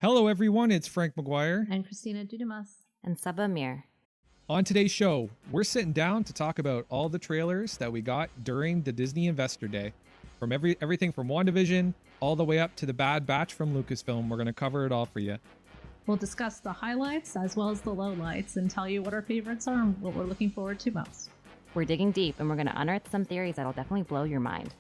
Hello, everyone. It's Frank McGuire. And Christina Dudamas. And Saba Mir. On today's show, we're sitting down to talk about all the trailers that we got during the Disney Investor Day. From everything from Wandavision all the way up to the Bad Batch from Lucasfilm. We're going to cover it all for you. We'll discuss the highlights as well as the lowlights and tell you what our favorites are and what we're looking forward to most. We're digging deep and we're going to unearth some theories that'll definitely blow your mind.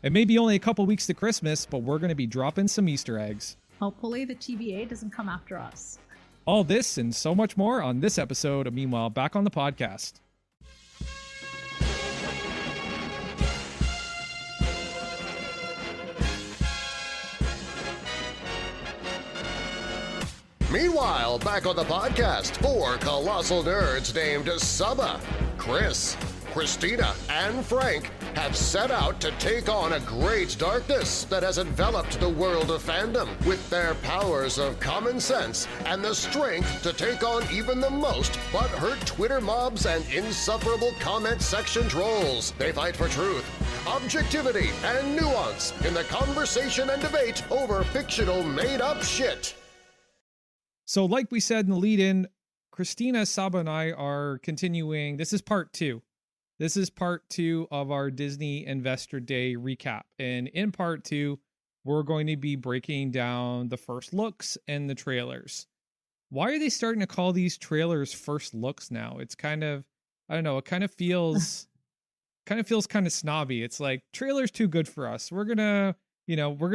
It may be only a couple weeks to Christmas, but we're going to be dropping some Easter eggs. Hopefully the TVA doesn't come after us. All this and so much more on this episode of Meanwhile Back on the Podcast. Meanwhile, back on the podcast, four colossal nerds named Saba, Chris, Christina, and Frank have set out to take on a great darkness that has enveloped the world of fandom with their powers of common sense and the strength to take on even the most butthurt Twitter mobs and insufferable comment section trolls. They fight for truth, objectivity, and nuance in the conversation and debate over fictional made-up shit. So like we said in the lead-in, Christina, Saba, and I are continuing. This is part two. This is part two of our Disney Investor Day recap. And in part two, we're going to be breaking down the first looks and the trailers. Why are they starting to call these trailers first looks now? It's kind of, I don't know, it kind of feels kind of snobby. It's like, trailer's too good for us. We're going to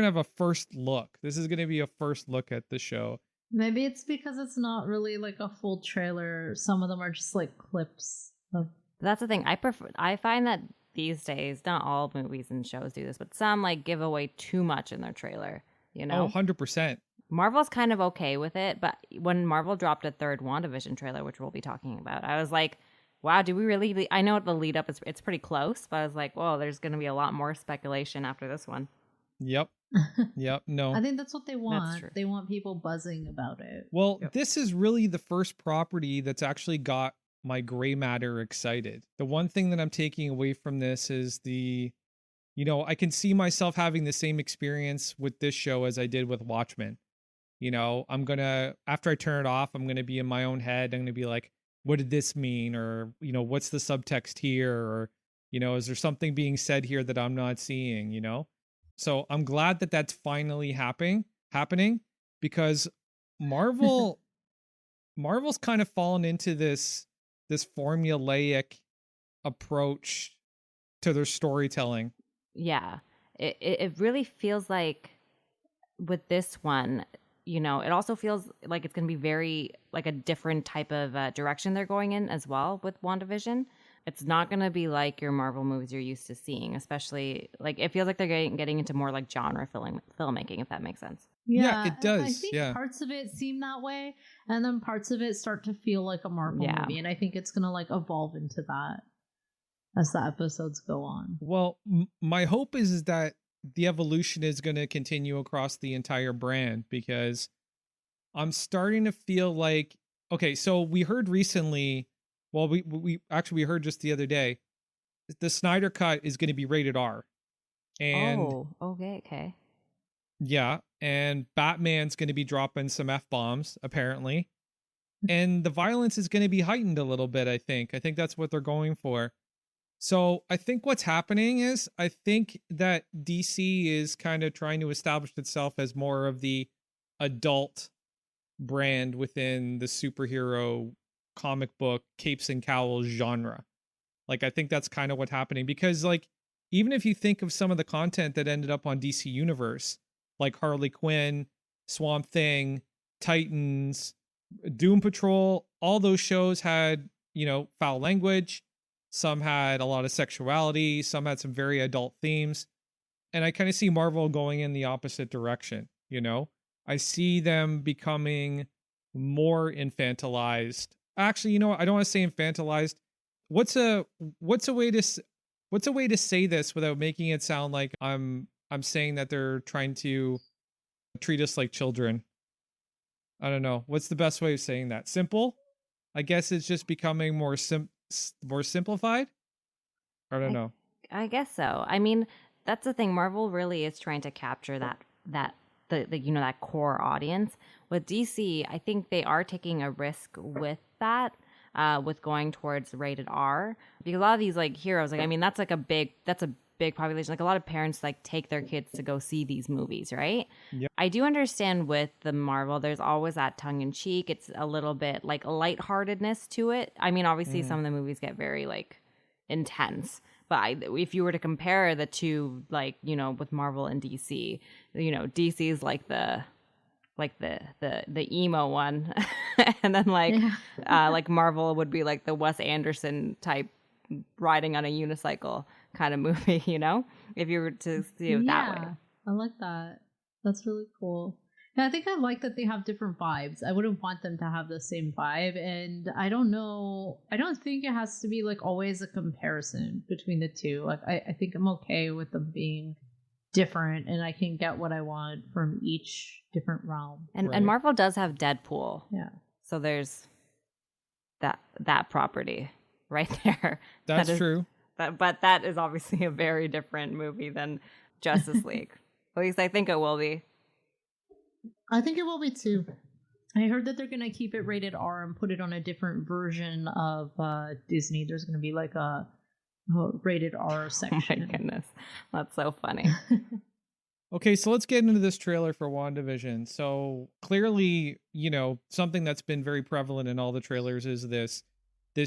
have a first look. This is going to be a first look at the show. Maybe it's because it's not really like a full trailer. Some of them are just like clips of. That's the thing. I find that these days, not all movies and shows do this, but some like give away too much in their trailer, you know? Oh, 100%. Marvel's kind of okay with it, but when Marvel dropped a third WandaVision trailer, which we'll be talking about, I was like, wow, do we really? I know the lead up is it's pretty close, but I was like, whoa, there's going to be a lot more speculation after this one. Yep. Yep. No. I think that's what they want. They want people buzzing about it. Well, This is really the first property that's actually got my gray matter excited. The one thing that I'm taking away from this is I can see myself having the same experience with this show as I did with Watchmen. After I turn it off, I'm going to be in my own head. I'm going to be like, what did this mean? Or, what's the subtext here? Or, is there something being said here that I'm not seeing, So I'm glad that that's finally happening because Marvel's kind of fallen into this formulaic approach to their storytelling. Yeah, it really feels like with this one, it also feels like it's going to be very like a different type of direction they're going in as well with WandaVision. It's not going to be like your Marvel movies you're used to seeing, especially like it feels like they're getting into more like genre filmmaking, if that makes sense. Yeah, it does. I think parts of it seem that way, and then parts of it start to feel like a Marvel movie, and I think it's going to like evolve into that as the episodes go on. Well, my hope is that the evolution is going to continue across the entire brand because I'm starting to feel like, okay, so we heard recently. Well, we heard just the other day, the Snyder Cut is going to be rated R. And okay. Yeah, and Batman's going to be dropping some F-bombs, apparently. And the violence is going to be heightened a little bit, I think. I think that's what they're going for. So I think what's happening is, I think that DC is kind of trying to establish itself as more of the adult brand within the superhero comic book capes and cowls genre. Like, I think that's kind of what's happening because, like, even if you think of some of the content that ended up on DC Universe, like Harley Quinn, Swamp Thing, Titans, Doom Patrol, all those shows had, foul language. Some had a lot of sexuality. Some had some very adult themes. And I kind of see Marvel going in the opposite direction. I see them becoming more infantilized. Actually, I don't want to say infantilized. What's a way to say this without making it sound like I'm saying that they're trying to treat us like children? I don't know. What's the best way of saying that? Simple? I guess it's just becoming more simplified. I don't know. I guess so. I mean, that's the thing. Marvel really is trying to capture that the you know, that core audience. With DC, I think they are taking a risk with that, with going towards rated R, because a lot of these like heroes, like I mean, that's a big population. Like a lot of parents like take their kids to go see these movies, right? Yep. I do understand with the Marvel, there's always that tongue in cheek. It's a little bit like a lightheartedness to it. I mean, obviously some of the movies get very like intense, but if you were to compare the two, like, you know, with Marvel and DC, you know, DC is like the emo one, and then like Marvel would be like the Wes Anderson type riding on a unicycle kind of movie, you know, if you were to see it that way. I like that. That's really cool. Yeah, I think I like that they have different vibes. I wouldn't want them to have the same vibe, and I don't think it has to be like always a comparison between the two. Like I think I'm okay with them being different, and I can get what I want from each different realm. And Marvel does have Deadpool. Yeah. So there's that property right there. That's true. But that is obviously a very different movie than Justice League. At least I think it will be. I think it will be too. I heard that they're going to keep it rated R and put it on a different version of Disney. There's going to be like a rated R section. Oh my goodness. That's so funny. Okay, so let's get into this trailer for WandaVision. So clearly, you know, something that's been very prevalent in all the trailers is this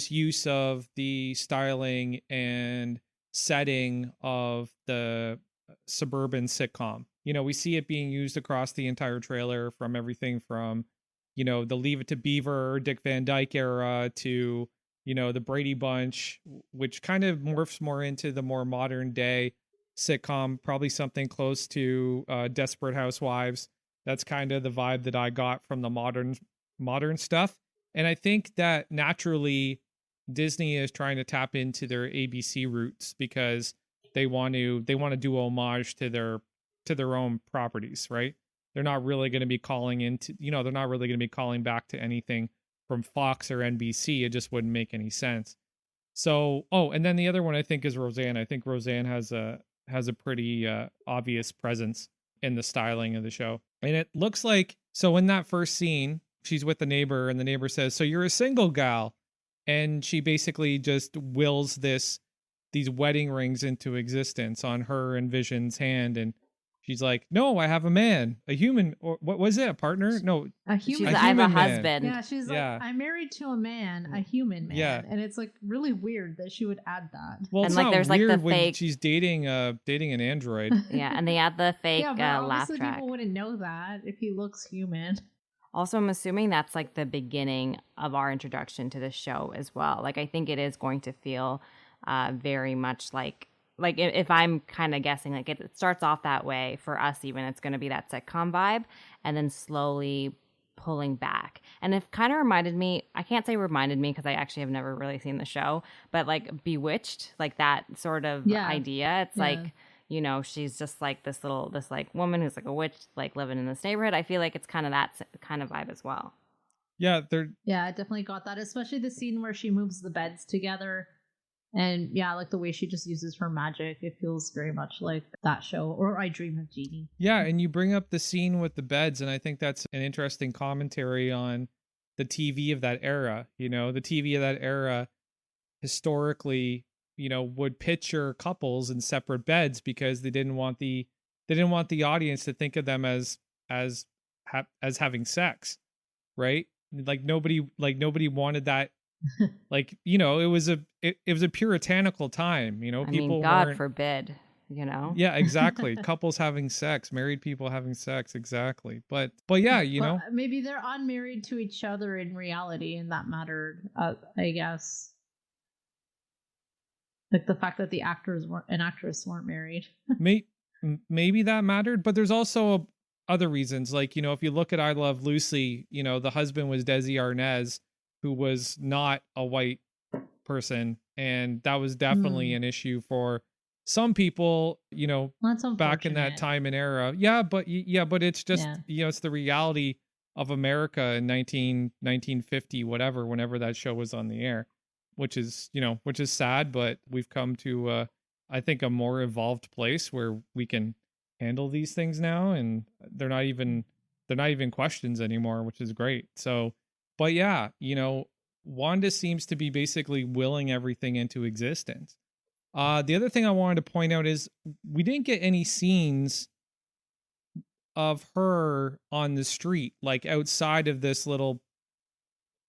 use of the styling and setting of the suburban sitcom. You know, we see it being used across the entire trailer, from everything from, you know, the Leave It to Beaver, Dick Van Dyke era to, you know, the Brady Bunch, which kind of morphs more into the more modern day sitcom, probably something close to Desperate Housewives. That's kind of the vibe that I got from the modern stuff. And I think that naturally Disney is trying to tap into their ABC roots, because they want to do homage to their own properties, right? They're not really going to be calling into, you know, they're not really going to be calling back to anything from Fox or NBC. It just wouldn't make any sense. So, and then the other one I think is Roseanne. I think Roseanne has a pretty obvious presence in the styling of the show. And it looks like, so in that first scene, she's with the neighbor, and the neighbor says, "So you're a single gal." And she basically just wills these wedding rings into existence on her and Vision's hand. And she's like, "No, I have a man, a human," or what was it? A partner? No, a human. She's like, "I have a husband." Yeah, she's like, "I'm married to a man, a human man." Yeah. And it's like really weird that she would add that. Well, it's and like not there's weird like the when fake she's dating an android. Yeah, and they add the fake but laugh obviously track. people wouldn't know that if he looks human. Also, I'm assuming that's like the beginning of our introduction to the show as well. Like, I think it is going to feel very much like if I'm kind of guessing, like it starts off that way for us, even it's going to be that sitcom vibe, and then slowly pulling back. And it kind of reminded me, I can't say reminded me because I actually have never really seen the show, but like Bewitched, like that sort of idea. It's like, you know, she's just like this like woman who's like a witch, like living in this neighborhood. I feel like it's kind of that kind of vibe as well. Yeah, I definitely got that, especially the scene where she moves the beds together. And yeah, like the way she just uses her magic, it feels very much like that show, or I Dream of Jeannie. Yeah, and you bring up the scene with the beds, and I think that's an interesting commentary on the TV of that era. You know, the TV of that era historically, you know, would picture couples in separate beds because they didn't want the audience to think of them as having sex, right? Like nobody wanted that. Like, you know, it was a puritanical time, you know, God forbid, you know? Yeah, exactly. Couples having sex, married people having sex. Exactly. But yeah, you know, maybe they're unmarried to each other in reality, and that mattered, I guess. Like the fact that the actors and actress weren't married. Maybe that mattered, but there's also other reasons. Like, you know, if you look at I Love Lucy, you know, the husband was Desi Arnaz, who was not a white person, and that was definitely an issue for some people, you know, back in that time and era. But it's just, you know, it's the reality of America in 1950, whatever, whenever that show was on the air, which is sad, but we've come to I think a more evolved place where we can handle these things now, and they're not even questions anymore, which is great. So, but yeah, Wanda seems to be basically willing everything into existence. The other thing I wanted to point out is we didn't get any scenes of her on the street, like outside of this little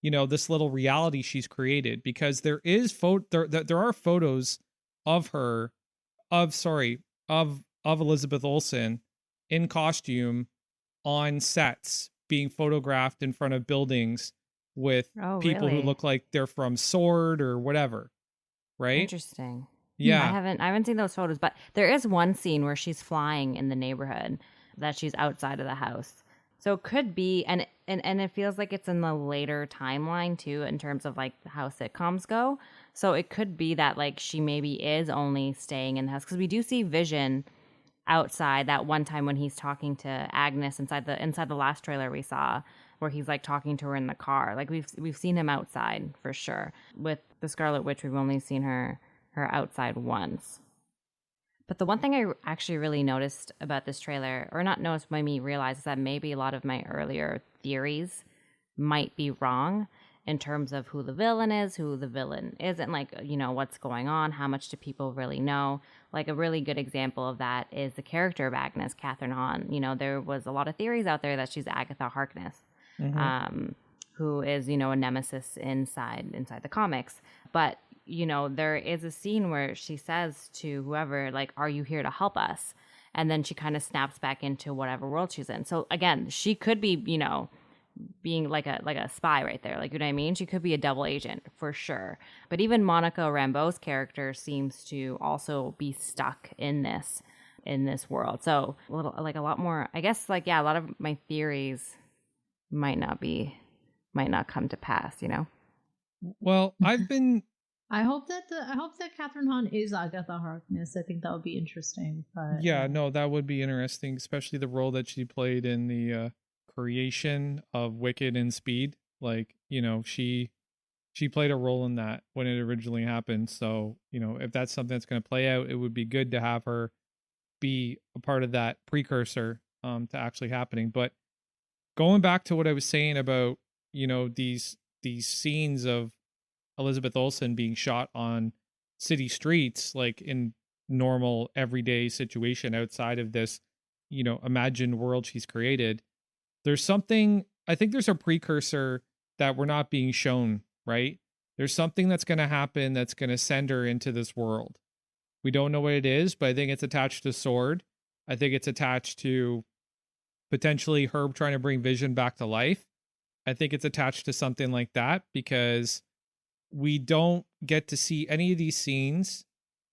reality she's created, because there are photos of her, of Elizabeth Olsen in costume on sets being photographed in front of buildings with people who look like they're from Sword or whatever, right? Interesting. Yeah. I haven't seen those photos, but there is one scene where she's flying in the neighborhood, that she's outside of the house. So it could be, and it feels like it's in the later timeline too, in terms of like how sitcoms go. So it could be that like she maybe is only staying in the house, because we do see Vision outside that one time when he's talking to Agnes inside the last trailer we saw, where he's like talking to her in the car. Like we've seen him outside for sure. With the Scarlet Witch, we've only seen her outside once. But the one thing I actually really noticed about this trailer, or not noticed, made me realize, is that maybe a lot of my earlier theories might be wrong in terms of who the villain is, who the villain isn't, like, what's going on, how much do people really know. Like a really good example of that is the character of Agnes, Catherine Hahn. There was a lot of theories out there that she's Agatha Harkness, who is, a nemesis inside the comics. But there is a scene where she says to whoever, like, are you here to help us? And then she kind of snaps back into whatever world she's in. So again, she could be, being like a spy right there. Like, you know what I mean? She could be a double agent for sure. But even Monica Rambeau's character seems to also be stuck in this world. So a lot more, I guess, like, yeah, a lot of my theories might not come to pass, Well, I hope that Catherine Hahn is Agatha Harkness. I think that would be interesting. But yeah, no, that would be interesting, especially the role that she played in the creation of Wicked and Speed. Like, she played a role in that when it originally happened. So, if that's something that's going to play out, it would be good to have her be a part of that precursor to actually happening. But going back to what I was saying about, these scenes of Elizabeth Olsen being shot on city streets, like in normal everyday situation outside of this, imagined world she's created. There's something, I think there's a precursor that we're not being shown, right? There's something that's going to happen that's going to send her into this world. We don't know what it is, but I think it's attached to Sword. I think it's attached to potentially her trying to bring Vision back to life. I think it's attached to something like that, because we don't get to see any of these scenes.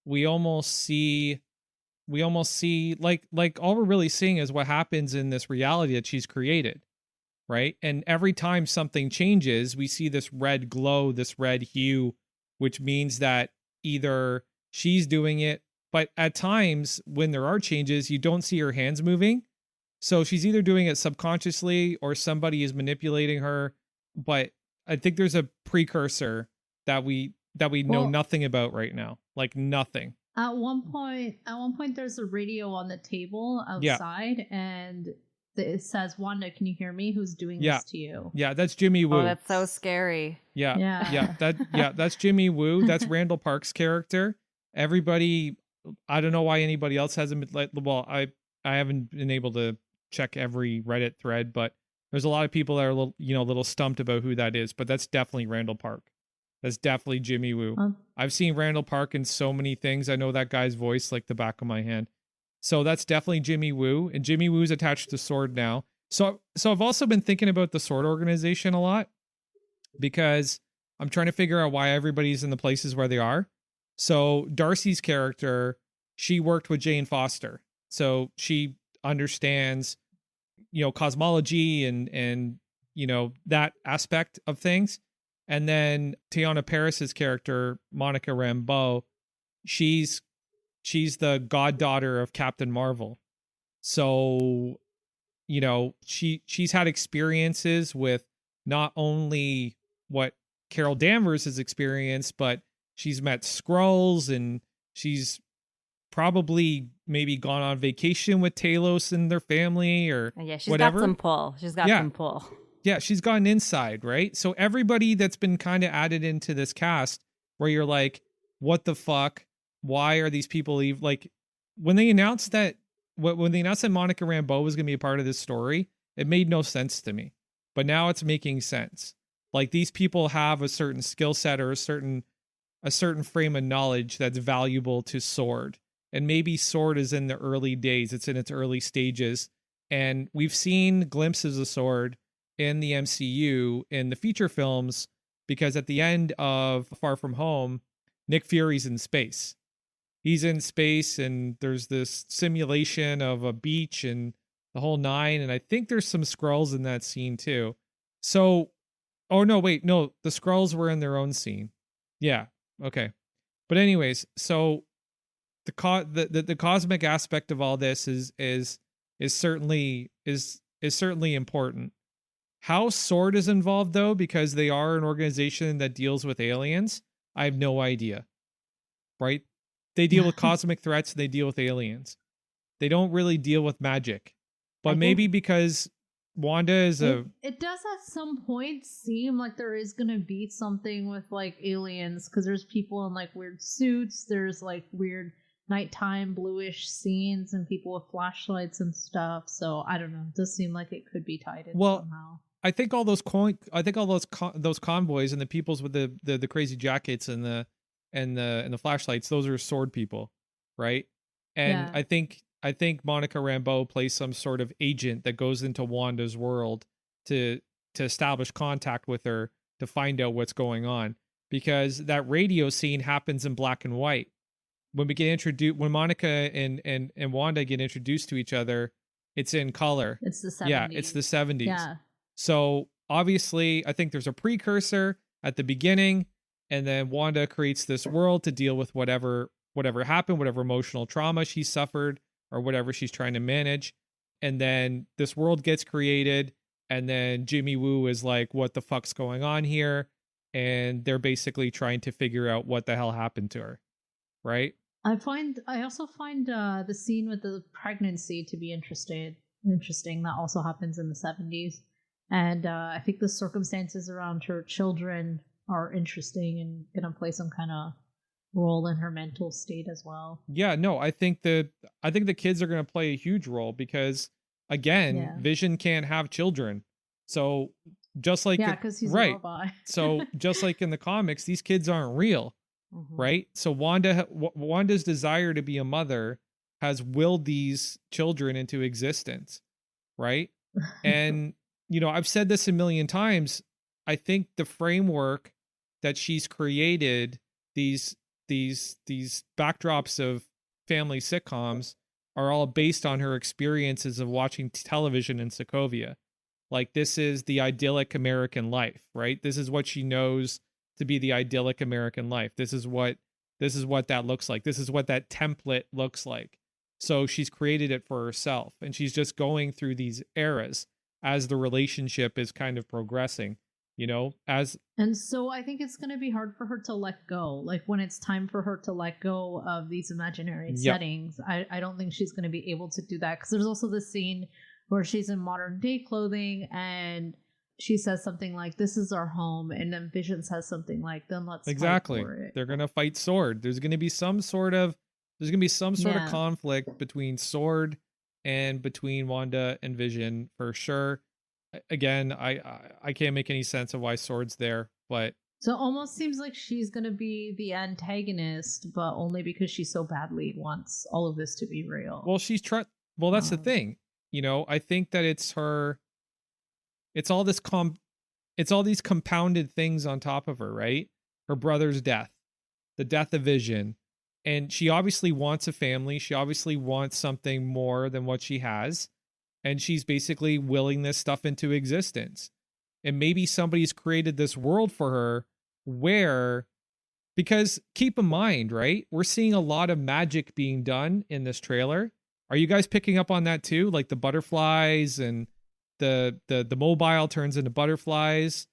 We almost see like all we're really seeing is what happens in this reality that she's created, right? And every time something changes, we see this red glow, this red hue, which means that either she's doing it, but at times when there are changes, you don't see her hands moving. So she's either doing it subconsciously or somebody is manipulating her. But I think there's a precursor that we know nothing about right now. Like nothing. At one point, there's a radio on the table outside, and it says, "Wanda, can you hear me? Who's doing this to you?" Yeah, that's Jimmy Woo. Oh, that's so scary. Yeah. That's Jimmy Woo. That's Randall Park's character. Everybody, I don't know why anybody else hasn't been like. Well, I haven't been able to check every Reddit thread, but there's a lot of people that are a little stumped about who that is. But that's definitely Randall Park. That's definitely Jimmy Woo. I've seen Randall Park in so many things. I know that guy's voice like the back of my hand. So that's definitely Jimmy Woo. And Jimmy Woo's attached to Sword now. So I've also been thinking about the Sword organization a lot, because I'm trying to figure out why everybody's in the places where they are. So Darcy's character, she worked with Jane Foster. So she understands, cosmology and that aspect of things. And then Teyonah Parris's character, Monica Rambeau, she's the goddaughter of Captain Marvel. So, she's had experiences with not only what Carol Danvers has experienced, but she's met Skrulls, and she's probably, maybe gone on vacation with Talos and their family or Yeah, she's whatever. got some pull. She's got some pull. Yeah, she's gotten inside, right? So everybody that's been kind of added into this cast where you're like, what the fuck? Why are these people like when they announced that Monica Rambeau was going to be a part of this story, it made no sense to me. But now it's making sense. Like these people have a certain skill set or a certain frame of knowledge that's valuable to Sword. And maybe Sword is in the early days. It's in its early stages. And we've seen glimpses of Sword in the MCU in the feature films because at the end of Far From Home, Nick Fury's in space. He's in space and there's this simulation of a beach and the whole nine. And I think there's some Skrulls in that scene too. So, oh no, wait, no, the Skrulls were in their own scene. Yeah. Okay. But anyways, so the cosmic aspect of all this is certainly important. How Sword is involved though, because they are an organization that deals with aliens, I have no idea. Right? They deal with cosmic threats and they deal with aliens. They don't really deal with magic. But maybe because Wanda is it does at some point seem like there is gonna be something with like aliens because there's people in like weird suits, there's like weird nighttime bluish scenes and people with flashlights and stuff. So I don't know. It does seem like it could be tied in somehow. I think all those those convoys and the peoples with the crazy jackets and the flashlights, those are Sword people, right? And I think Monica Rambeau plays some sort of agent that goes into Wanda's world to establish contact with her to find out what's going on, because that radio scene happens in black and white. When we get introduced, when Monica and Wanda get introduced to each other, it's in color. It's the 70s. Yeah, it's the 70s. Yeah. So obviously, I think there's a precursor at the beginning, and then Wanda creates this world to deal with whatever happened, whatever emotional trauma she suffered, or whatever she's trying to manage. And then this world gets created, and then Jimmy Woo is like, what the fuck's going on here? And they're basically trying to figure out what the hell happened to her. Right? I also find the scene with the pregnancy to be interesting. That also happens in the 70s. And I think the circumstances around her children are interesting and going to play some kind of role in her mental state as well. Yeah, no, I think the kids are going to play a huge role because again, Vision can't have children. So just like because he's a robot. So just like in the comics, these kids aren't real. Mm-hmm. Right? So Wanda's desire to be a mother has willed these children into existence, right? And I've said this a million times. I think the framework that she's created, these backdrops of family sitcoms, are all based on her experiences of watching television in Sokovia. Like, this is the idyllic American life, right? This is what she knows to be the idyllic American life. This is what that looks like. This is what that template looks like. So she's created it for herself, and she's just going through these eras as the relationship is kind of progressing, And so I think it's going to be hard for her to let go. Like, when it's time for her to let go of these imaginary settings, I don't think she's going to be able to do that. Because there's also this scene where she's in modern day clothing and she says something like, "This is our home," and then Vision says something like, "Then let's fight for it." They're going to fight Sword. There's going to be some sort of conflict between Sword and between Wanda and Vision for sure. Again, I can't make any sense of why Sword's there, but so it almost seems like she's going to be the antagonist, but only because she so badly wants all of this to be real. Well, that's the thing. I think that it's her. It's all these compounded things on top of her, right? Her brother's death, the death of Vision, and she obviously wants a family. She obviously wants something more than what she has, and she's basically willing this stuff into existence. And maybe somebody's created this world for her because keep in mind, right? We're seeing a lot of magic being done in this trailer. Are you guys picking up on that too? Like the butterflies and the mobile turns into butterflies,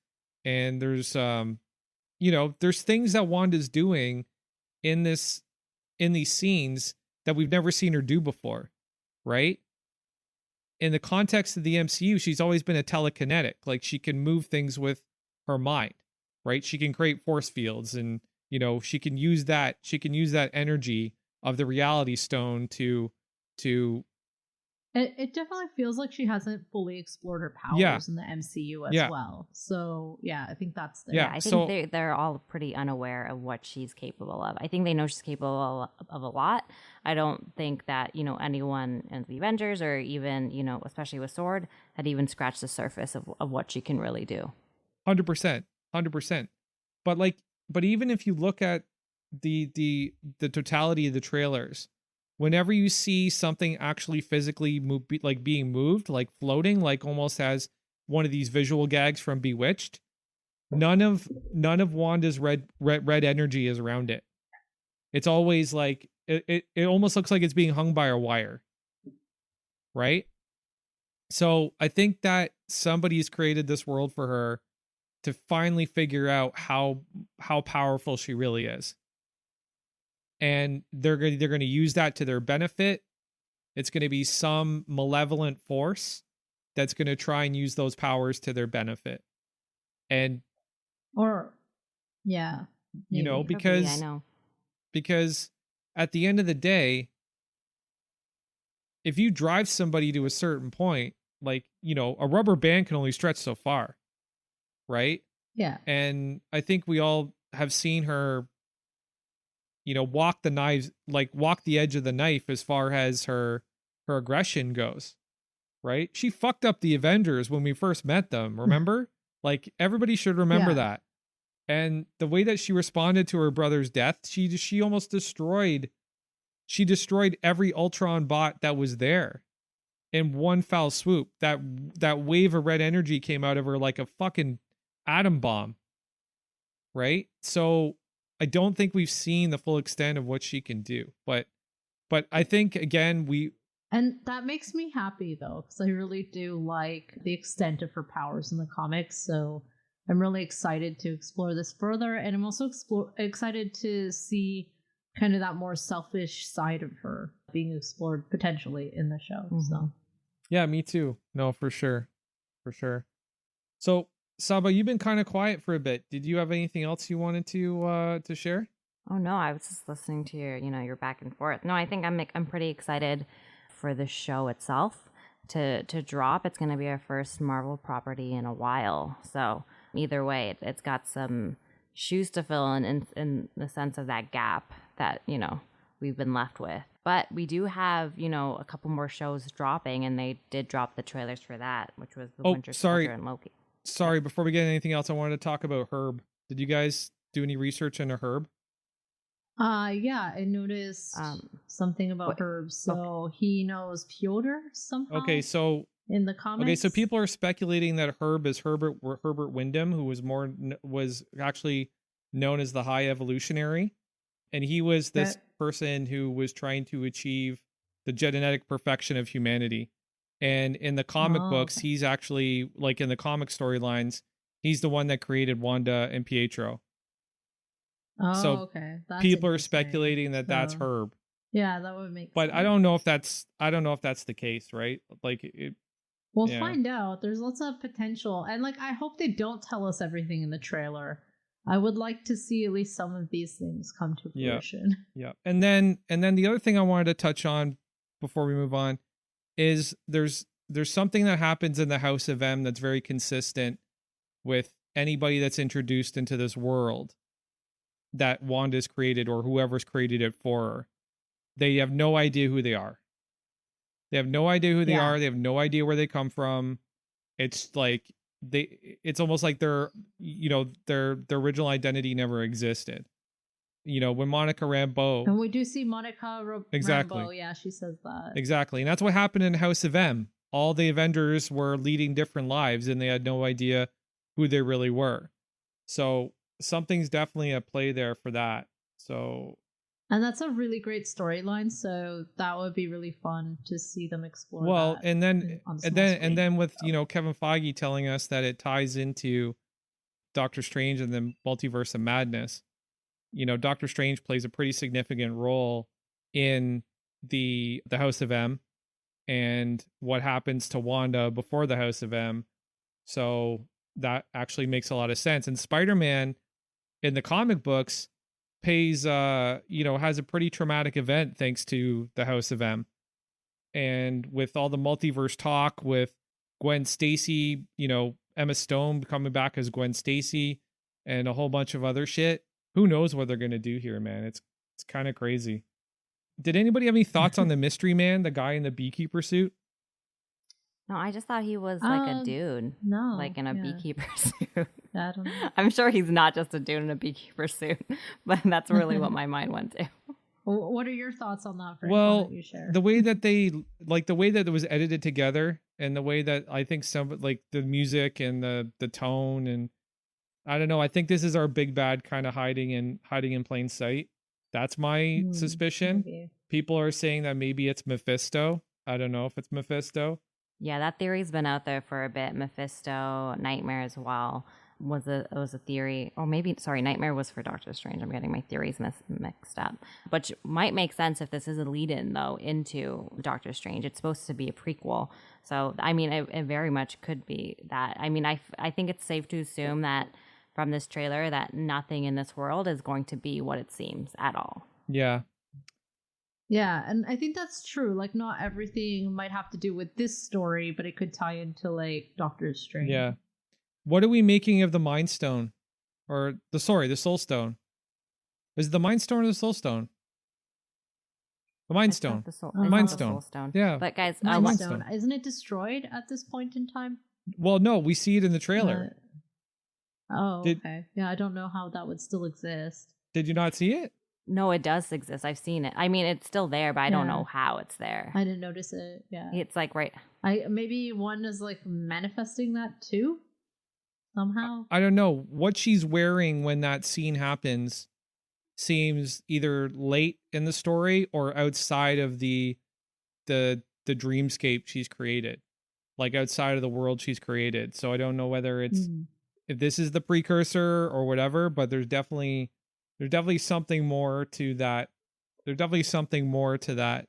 and there's there's things that Wanda's doing in these scenes that we've never seen her do before, right? In the context of the MCU, she's always been a telekinetic. Like, she can move things with her mind, right? She can create force fields, and she can use that energy of the reality stone to It definitely feels like she hasn't fully explored her Yeah. powers in the MCU as Yeah. well. So yeah, I think that's there. Yeah. I so- think they're all pretty unaware of what she's capable of. I think they know she's capable of a lot. I don't think that, anyone in the Avengers or even, especially with Sword, had even scratched the surface of what she can really do. 100%. But even if you look at the totality of the trailers, whenever you see something actually physically being moved, like floating, like almost as one of these visual gags from Bewitched, none of Wanda's red energy is around it. It's always like it almost looks like it's being hung by a wire, right? So I think that somebody's created this world for her to finally figure out how powerful she really is. And they're going to use that to their benefit. It's going to be some malevolent force that's going to try and use those powers to their benefit. And yeah, because I know. because at the end of the day, if you drive somebody to a certain point, like, a rubber band can only stretch so far, right? Yeah. And I think we all have seen her, walk the edge of the knife as far as her aggression goes, right? She fucked up the Avengers when we first met them, remember? Like, everybody should remember that. And the way that she responded to her brother's death, she almost destroyed every Ultron bot that was there in one foul swoop. That wave of red energy came out of her like a fucking atom bomb, right? So I don't think we've seen the full extent of what she can do, but I think, again, and that makes me happy though, because I really do like the extent of her powers in the comics. So I'm really excited to explore this further, and I'm also excited to see kind of that more selfish side of her being explored potentially in the show. Mm-hmm. So yeah, me too. No, for sure. So Saba, you've been kind of quiet for a bit. Did you have anything else you wanted to share? Oh no, I was just listening to your back and forth. No, I think I'm pretty excited for the show itself to drop. It's going to be our first Marvel property in a while. So either way, it's got some shoes to fill in the sense of that gap that, we've been left with. But we do have, a couple more shows dropping, and they did drop the trailers for that, which was the Winter Soldier and Loki. Sorry, before we get anything else, I wanted to talk about Herb. Did you guys do any research into Herb? Yeah, I noticed something about Herb. So he knows Piotr somehow. Okay, so in the comics. Okay, so people are speculating that Herb is Herbert Wyndham, who was actually known as the High Evolutionary, and he was this person who was trying to achieve the genetic perfection of humanity. And in the comic books, he's actually, like, in the comic storylines, he's the one that created Wanda and Pietro. So okay. That's people are speculating that that's Herb. Yeah, that would make But sense. I don't know if that's the case, right? Like, we'll find out. There's lots of potential, and like, I hope they don't tell us everything in the trailer. I would like to see at least some of these things come to fruition. Yeah. And then the other thing I wanted to touch on before we move on is there's something that happens in the House of M that's very consistent with anybody that's introduced into this world that Wanda's created, or whoever's created it for her. They have no idea who they are. They have no idea who they are. They have no idea where they come from. It's like it's almost like their original identity never existed. When Monica Rambeau, and we do see Monica Rambeau. Yeah, she says that. Exactly. And that's what happened in House of M. All the Avengers were leading different lives, and they had no idea who they really were. So something's definitely at play there for that. So, and that's a really great storyline. So that would be really fun to see them explore. Well, that and then with Kevin Feige telling us that it ties into Doctor Strange and the Multiverse of Madness. Doctor Strange plays a pretty significant role in the House of M and what happens to Wanda before the House of M. So that actually makes a lot of sense. And Spider-Man in the comic books pays has a pretty traumatic event thanks to the House of M. And with all the multiverse talk with Gwen Stacy, Emma Stone coming back as Gwen Stacy and a whole bunch of other shit, who knows what they're going to do here, man. It's kind of crazy. Did anybody have any thoughts on the mystery man, the guy in the beekeeper suit? No, I just thought he was like a dude. No. Like in a beekeeper suit. I don't know. I'm sure he's not just a dude in a beekeeper suit, but that's really what my mind went to. What are your thoughts on that, Frank? Well, you share? the way that the way that it was edited together and the way that I think some like the music and the tone, and I don't know, I think this is our big bad kind of hiding in plain sight. That's my suspicion. Maybe. People are saying that maybe it's Mephisto. I don't know if it's Mephisto. Yeah, that theory's been out there for a bit. Mephisto, Nightmare as well was a theory. Or maybe, sorry, Nightmare was for Doctor Strange. I'm getting my theories mixed up. Which might make sense if this is a lead-in, though, into Doctor Strange. It's supposed to be a prequel. So, I mean, it very much could be that. I mean, I think it's safe to assume that from this trailer that nothing in this world is going to be what it seems at all. Yeah. Yeah, and I think that's true. Like, not everything might have to do with this story, but it could tie into, like, Doctor Strange. Yeah. What are we making of the Mind Stone? Or, the Soul Stone? Is it the Mind Stone or the Soul Stone? The Mind Stone. The Mind Soul Stone. Stone. Yeah. But guys, Mind Stone. Isn't it destroyed at this point in time? Well, no, we see it in the trailer. Okay. Yeah, I don't know how that would still exist. Did you not see it? No, it does exist. I've seen it. I mean, it's still there, but I don't know how it's there. I didn't notice it. Yeah. It's like right. Maybe one is like manifesting that too? Somehow? I don't know. What she's wearing when that scene happens seems either late in the story or outside of the dreamscape she's created. Like outside of the world she's created. So I don't know whether it's if this is the precursor or whatever, but there's definitely something more to that. There's definitely something more to that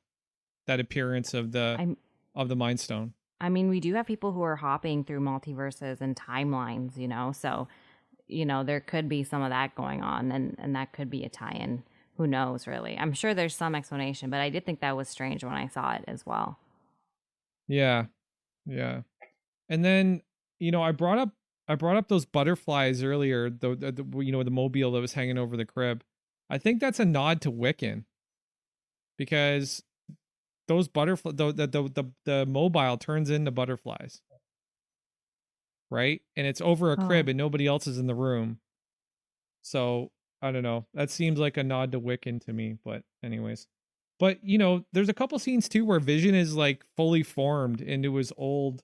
appearance of the Mind Stone. I mean, we do have people who are hopping through multiverses and timelines, so there could be some of that going on, and that could be a tie-in. Who knows, really? I'm sure there's some explanation, but I did think that was strange when I saw it as well. Yeah. And then I brought up those butterflies earlier, the mobile that was hanging over the crib. I think that's a nod to Wiccan, because those butterfly the mobile turns into butterflies, right? And it's over a crib and nobody else is in the room. So I don't know. That seems like a nod to Wiccan to me. But anyways, there's a couple scenes too where Vision is like fully formed into his old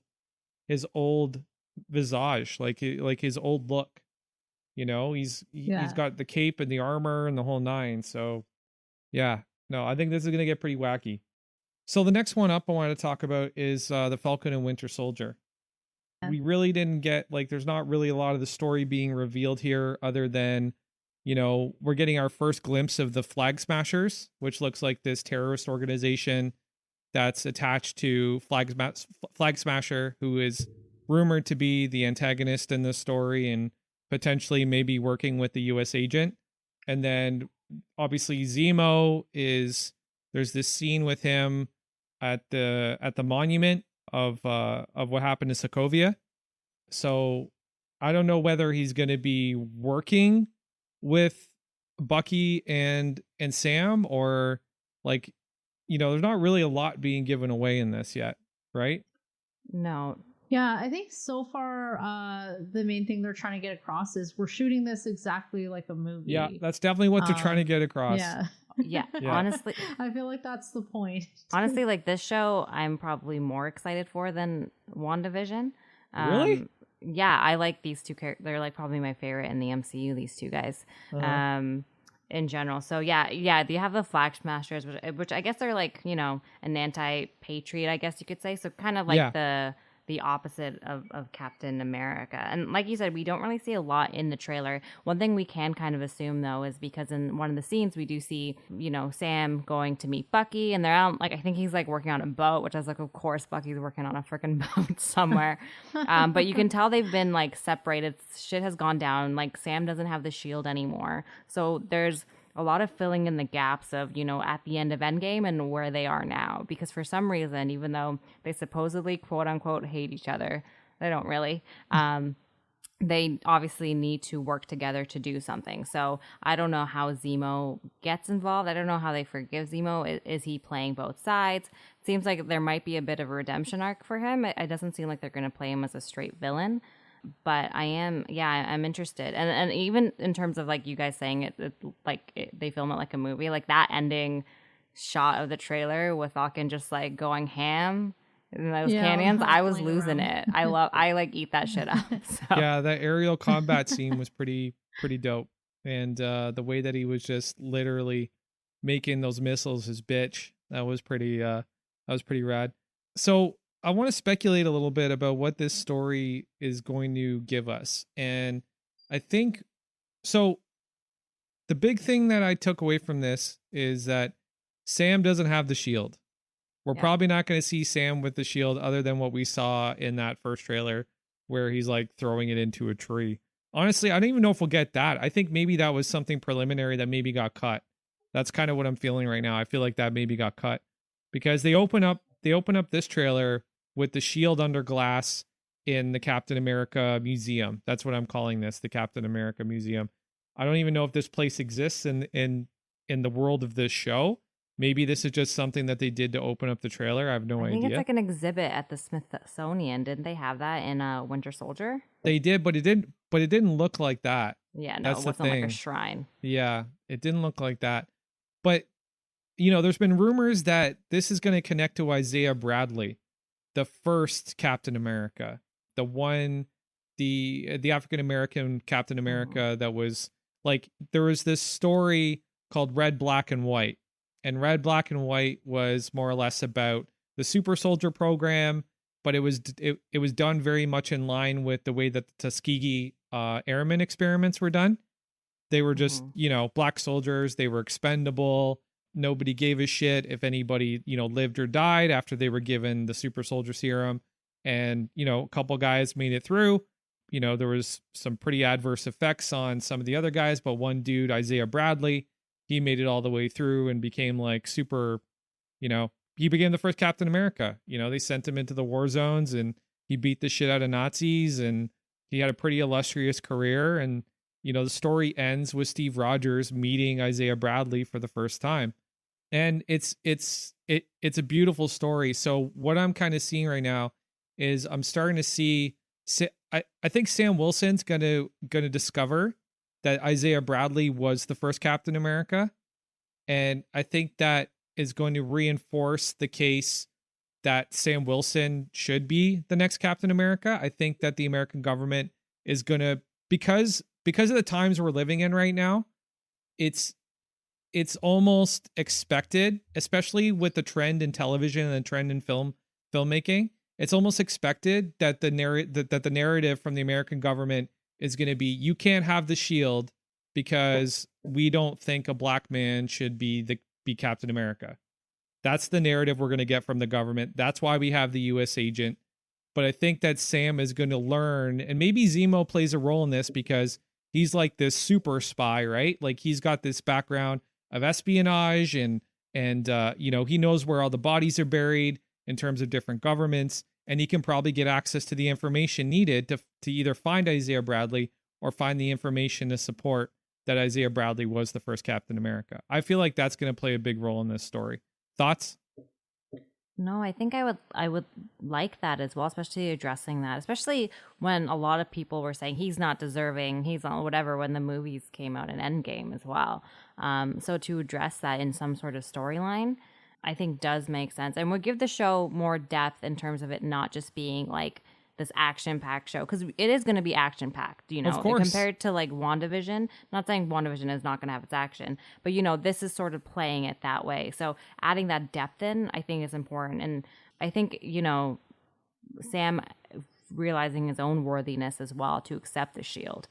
visage, like his old look. He's got the cape and the armor and the whole nine. So yeah, no, I think this is gonna get pretty wacky. So the next one up I wanted to talk about is the Falcon and Winter Soldier. We really didn't get, there's not really a lot of the story being revealed here other than, we're getting our first glimpse of the Flag Smashers, which looks like this terrorist organization that's attached to Flag Smasher, who is rumored to be the antagonist in this story and potentially maybe working with the US agent. And then obviously Zemo there's this scene with him at the monument of what happened to Sokovia. So I don't know whether he's going to be working with Bucky and Sam, or there's not really a lot being given away in this yet, right? No. Yeah, I think so far the main thing they're trying to get across is we're shooting this exactly like a movie. Yeah, that's definitely what they're trying to get across. Yeah, honestly, I feel like that's the point. Honestly, this show I'm probably more excited for than WandaVision. Really? Yeah, I like these two characters. They're probably my favorite in the MCU. These two guys, in general. So yeah, you have the Flag Smashers, which I guess they're an anti-patriot, I guess you could say. So kind of like the opposite of Captain America. And like you said, we don't really see a lot in the trailer. One thing we can kind of assume, though, is because in one of the scenes we do see, Sam going to meet Bucky, and they're out, like, I think he's like working on a boat, which I was like, of course Bucky's working on a freaking boat somewhere. But you can tell they've been like separated. Shit has gone down. Like, Sam doesn't have the shield anymore. So there's a lot of filling in the gaps of, at the end of Endgame and where they are now. Because for some reason, even though they supposedly, quote unquote, hate each other, they don't really. They obviously need to work together to do something. So I don't know how Zemo gets involved. I don't know how they forgive Zemo. Is he playing both sides? Seems like there might be a bit of a redemption arc for him. It doesn't seem like they're going to play him as a straight villain. But I'm interested. And even in terms of, like, you guys saying they film it like a movie, like that ending shot of the trailer with Falcon just like going ham in those canyons, I was losing it. I like eat that shit up. So. Yeah, that aerial combat scene was pretty dope. And the way that he was just literally making those missiles his bitch, that was pretty rad. So I want to speculate a little bit about what this story is going to give us. And I think, so the big thing that I took away from this is that Sam doesn't have the shield. We're probably not going to see Sam with the shield other than what we saw in that first trailer where he's like throwing it into a tree. Honestly, I don't even know if we'll get that. I think maybe that was something preliminary that maybe got cut. That's kind of what I'm feeling right now. I feel like that maybe got cut because they open up this trailer with the shield under glass in the Captain America Museum. That's what I'm calling this, the Captain America Museum. I don't even know if this place exists in the world of this show. Maybe this is just something that they did to open up the trailer. I have no idea. I think it's like an exhibit at the Smithsonian. Didn't they have that in Winter Soldier? They did, but it didn't look like that. Yeah, no, it wasn't like a shrine. Yeah, it didn't look like that. But, there's been rumors that this is going to connect to Isaiah Bradley, the first Captain America, the African American Captain America that was like, there was this story called Red, Black, and White. And Red, Black, and White was more or less about the Super Soldier program, but it was done very much in line with the way that the Tuskegee Airmen experiments were done. They were just, black soldiers. They were expendable. Nobody gave a shit if anybody, lived or died after they were given the Super Soldier serum. And, a couple guys made it through. There was some pretty adverse effects on some of the other guys, but one dude, Isaiah Bradley, he made it all the way through and became like super, he became the first Captain America. They sent him into the war zones and he beat the shit out of Nazis and he had a pretty illustrious career. And, the story ends with Steve Rogers meeting Isaiah Bradley for the first time. And it's a beautiful story. So what I'm kind of seeing right now is I'm starting to see, I think Sam Wilson's going to discover that Isaiah Bradley was the first Captain America. And I think that is going to reinforce the case that Sam Wilson should be the next Captain America. I think that the American government is going to, because of the times we're living in right now, it's almost expected, especially with the trend in television and the trend in filmmaking. It's almost expected that the narrative from the American government is going to be, you can't have the shield because we don't think a black man should be Captain America. That's the narrative we're going to get from the government. That's why we have the U.S. agent. But I think that Sam is going to learn, and maybe Zemo plays a role in this because he's like this super spy, right? Like he's got this background of espionage and he knows where all the bodies are buried in terms of different governments. And he can probably get access to the information needed to either find Isaiah Bradley or find the information to support that Isaiah Bradley was the first Captain America. I feel like that's going to play a big role in this story. Thoughts? No, I think I would like that as well, especially addressing that, especially when a lot of people were saying he's not deserving, he's not whatever, when the movies came out in Endgame as well. So to address that in some sort of storyline, I think does make sense and would give the show more depth in terms of it not just being like this action-packed show, because it is going to be action-packed, Of course. compared to like Wandavision. Not saying Wandavision is not going to have its action, but this is sort of playing it that way. So adding that depth in, I think, is important. And I think Sam realizing his own worthiness as well to accept the shield,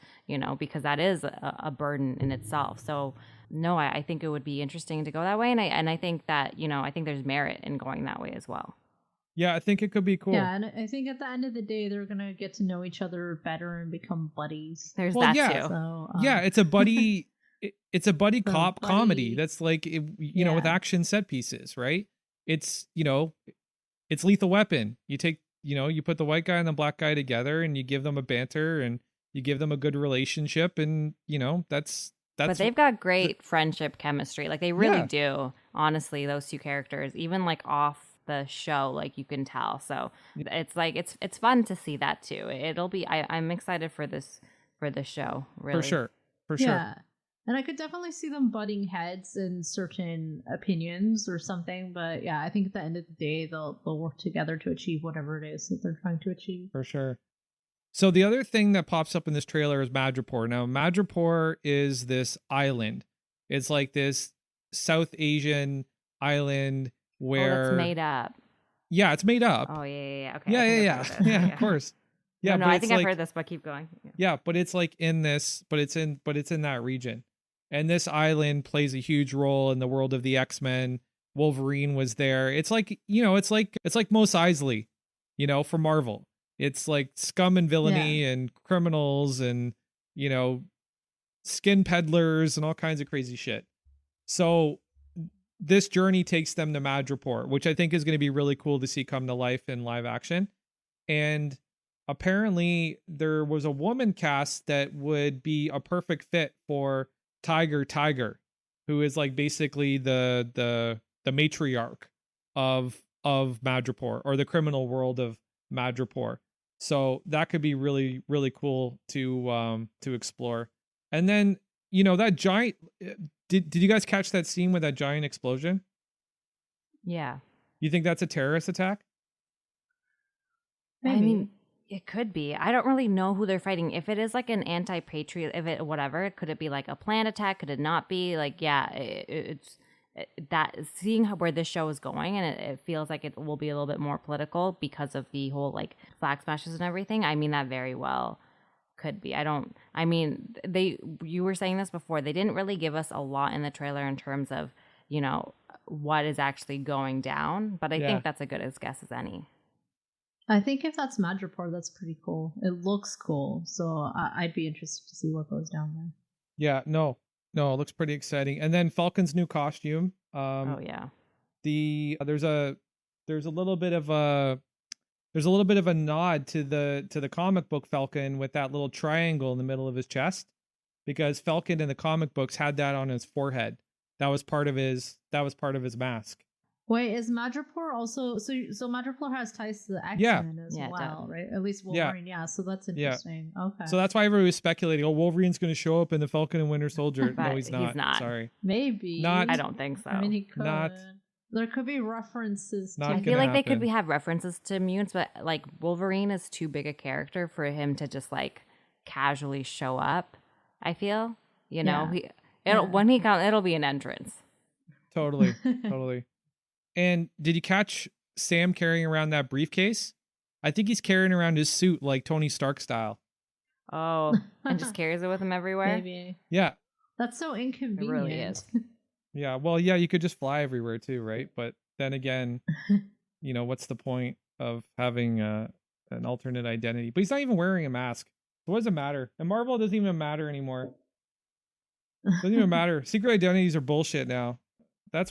because that is a burden in itself. So no, I think it would be interesting to go that way. And I think that, I think there's merit in going that way as well. Yeah, I think it could be cool. Yeah, and I think at the end of the day, they're gonna get to know each other better and become buddies. There's that too. So, yeah, it's a buddy. It's a buddy So cop buddy- comedy. That's like with Yeah. action set pieces, right? It's it's Lethal Weapon. You take you put the white guy and the black guy together, and you give them a banter, and you give them a good relationship, and that's. But they've got great friendship chemistry. Like they really Yeah. do. Honestly, those two characters, even like off the show, like you can tell. So it's like it's fun to see that too. It'll be. I'm excited for this show. Really, for sure. Yeah. And I could definitely see them butting heads in certain opinions or something, but yeah, I think at the end of the day, they'll work together to achieve whatever it is that they're trying to achieve. For sure. So the other thing that pops up in this trailer is Madripoor. Now, Madripoor is this island. It's like this South Asian island where it's made up. Yeah, it's made up. Oh yeah. Okay. Yeah, of course. Yeah, no, but I it's think I've like- heard this, but keep going. Yeah, but it's like in this, but it's in that region. And this island plays a huge role in the world of the X-Men. Wolverine was there. It's like, it's like Mos Eisley, for Marvel. It's like scum and villainy and criminals and, skin peddlers and all kinds of crazy shit. So this journey takes them to Madripoor, which I think is going to be really cool to see come to life in live action. And apparently there was a woman cast that would be a perfect fit for Tiger, who is like basically the matriarch of Madripoor, or the criminal world of Madripoor. So that could be really, really cool to explore. And then, that giant, did you guys catch that scene with that giant explosion? Yeah. You think that's a terrorist attack? Maybe. I mean, it could be. I don't really know who they're fighting. If it is like an anti-patriot, if it whatever, could it be like a planned attack? Could it not be? Like, yeah, it's that seeing where this show is going, and it feels like it will be a little bit more political because of the whole like flag smashes and everything. I mean, that very well could be. You were saying this before. They didn't really give us a lot in the trailer in terms of, what is actually going down, but I think that's a good as guess as any. I think if that's Madripoor, that's pretty cool. It looks cool, so I'd be interested to see what goes down there. Yeah, no, it looks pretty exciting. And then Falcon's new costume. Oh yeah. There's a little bit of a nod to the comic book Falcon with that little triangle in the middle of his chest, because Falcon in the comic books had that on his forehead. That was part of his mask. Wait, is Madripoor also so Madripoor has ties to the X-Men as well, right? At least Wolverine, so that's interesting. Okay. So that's why everybody was speculating, Wolverine's going to show up in the Falcon and Winter Soldier. No, he's not. Sorry. Maybe. Not. I don't think so. I mean, he could. Not. There could be references to Not I feel gonna like they could happen. have references to mutants, but like Wolverine is too big a character for him to just like casually show up. I feel, when he comes, it'll be an entrance. Totally. And did you catch Sam carrying around that briefcase? I think he's carrying around his suit like Tony Stark style. Oh, and just carries it with him everywhere. Maybe. Yeah. That's so inconvenient. It really is. Yeah. Well, yeah, you could just fly everywhere too, right? But then again, what's the point of having an alternate identity? But he's not even wearing a mask. So what does it matter? And Marvel doesn't even matter anymore. Doesn't even matter. Secret identities are bullshit now.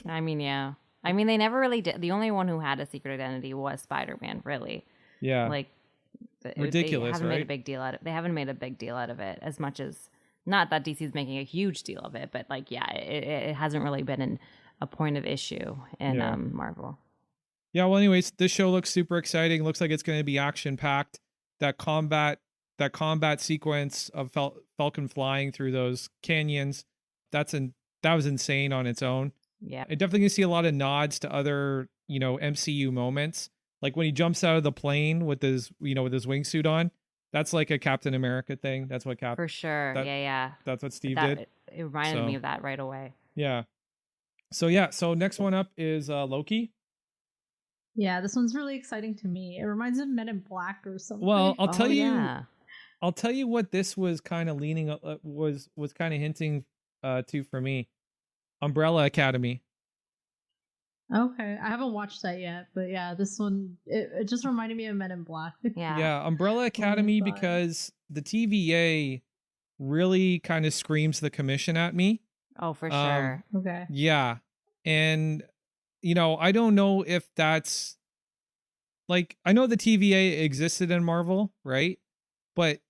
I mean, yeah. I mean, they never really did. The only one who had a secret identity was Spider-Man, really. Yeah. Like, ridiculous, they haven't right? made a big deal out of it. They haven't made a big deal out of it as much as, not that DC's making a huge deal of it, but like, yeah, it hasn't really been a point of issue in Marvel. Yeah, well, anyways, this show looks super exciting. Looks like it's going to be action-packed. That combat sequence of Falcon flying through those canyons, that was insane on its own. Yeah. I definitely can see a lot of nods to other, MCU moments. Like when he jumps out of the plane with his wingsuit on, that's like a Captain America thing. That's what For sure. Yeah. That's what Steve did. It reminded me of that right away. Yeah. So next one up is Loki. Yeah, this one's really exciting to me. It reminds me of Men in Black or something. Well, I'll Oh, tell you. yeah. I'll tell you what this was kind of leaning was kind of hinting to for me. Umbrella Academy. Okay, I haven't watched that yet, but yeah, this one it just reminded me of Men in Black. Yeah. Yeah, Umbrella Academy God. because the TVA really kind of screams the commission at me. Oh, for Um, sure. Okay. Yeah. And I don't know if that's like I know the TVA existed in Marvel, right? But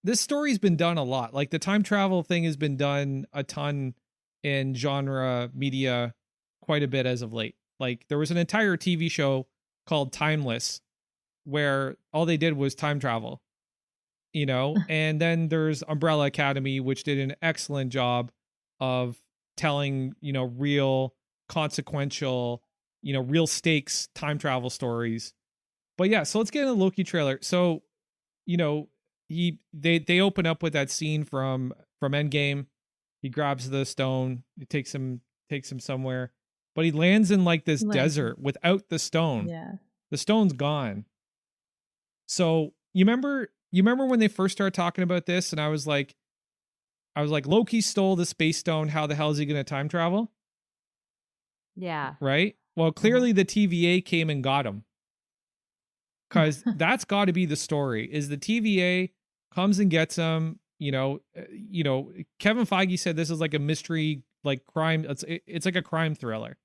this story's been done a lot. Like the time travel thing has been done a ton in genre media quite a bit as of late. Like there was an entire TV show called Timeless where all they did was time travel. And then there's Umbrella Academy, which did an excellent job of telling, real consequential, real stakes time travel stories. But yeah, so let's get into the Loki trailer. So, they open up with that scene from Endgame. He grabs the stone, he takes him somewhere, but he lands in like this desert without the stone. Yeah. The stone's gone. So you remember when they first started talking about this, and I was like, Loki stole the space stone. How the hell is he going to time travel? Yeah. Right. Well, clearly the TVA came and got him. Because that's got to be the story. Is the TVA comes and gets him. Kevin Feige said this is like a mystery, like crime. It's like a crime thriller,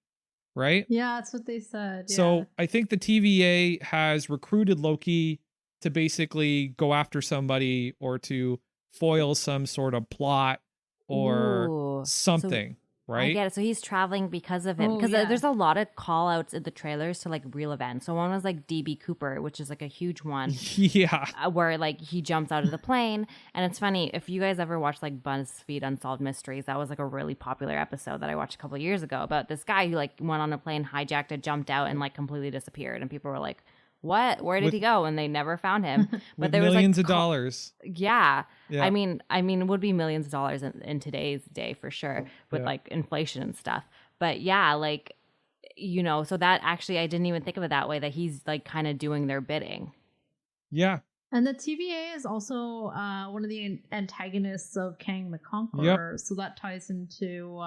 right? Yeah, that's what they said. So I think the TVA has recruited Loki to basically go after somebody or to foil some sort of plot or Ooh, something, I right? get it. So he's traveling because of him. Oh, Because yeah. there's a lot of call outs in the trailers to like real events. So one was like DB Cooper, which is like a huge one. Yeah. Where like he jumps out of the plane. And it's funny, if you guys ever watched like BuzzFeed Unsolved Mysteries, that was like a really popular episode that I watched a couple of years ago about this guy who like went on a plane, hijacked it, jumped out, and like completely disappeared. And people were like, what? Where did he go? And they never found him. But With there was millions like of dollars. Yeah. Yeah. I mean, it would be millions of dollars in today's day for sure with Yeah. like inflation and stuff. But yeah, like, so that actually, I didn't even think of it that way, that he's like kind of doing their bidding. Yeah. And the TVA is also one of the antagonists of Kang the Conqueror. So that ties into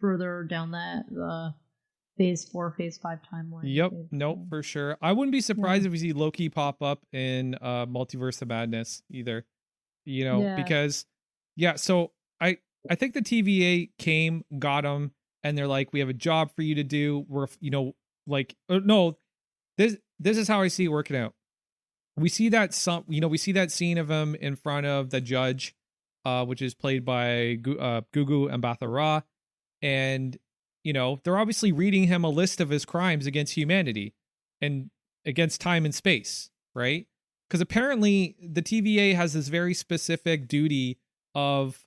further down the Phase 4, Phase 5 timeline. Yep. Nope, for sure. I wouldn't be surprised if we see Loki pop up in Multiverse of Madness either. Because so I think the TVA came, got him, and they're like, we have a job for you to do. We're no, this is how I see it working out. We see that scene of him in front of the judge, which is played by Gugu Mbatha-Raw, and they're obviously reading him a list of his crimes against humanity and against time and space, right? Because apparently the TVA has this very specific duty of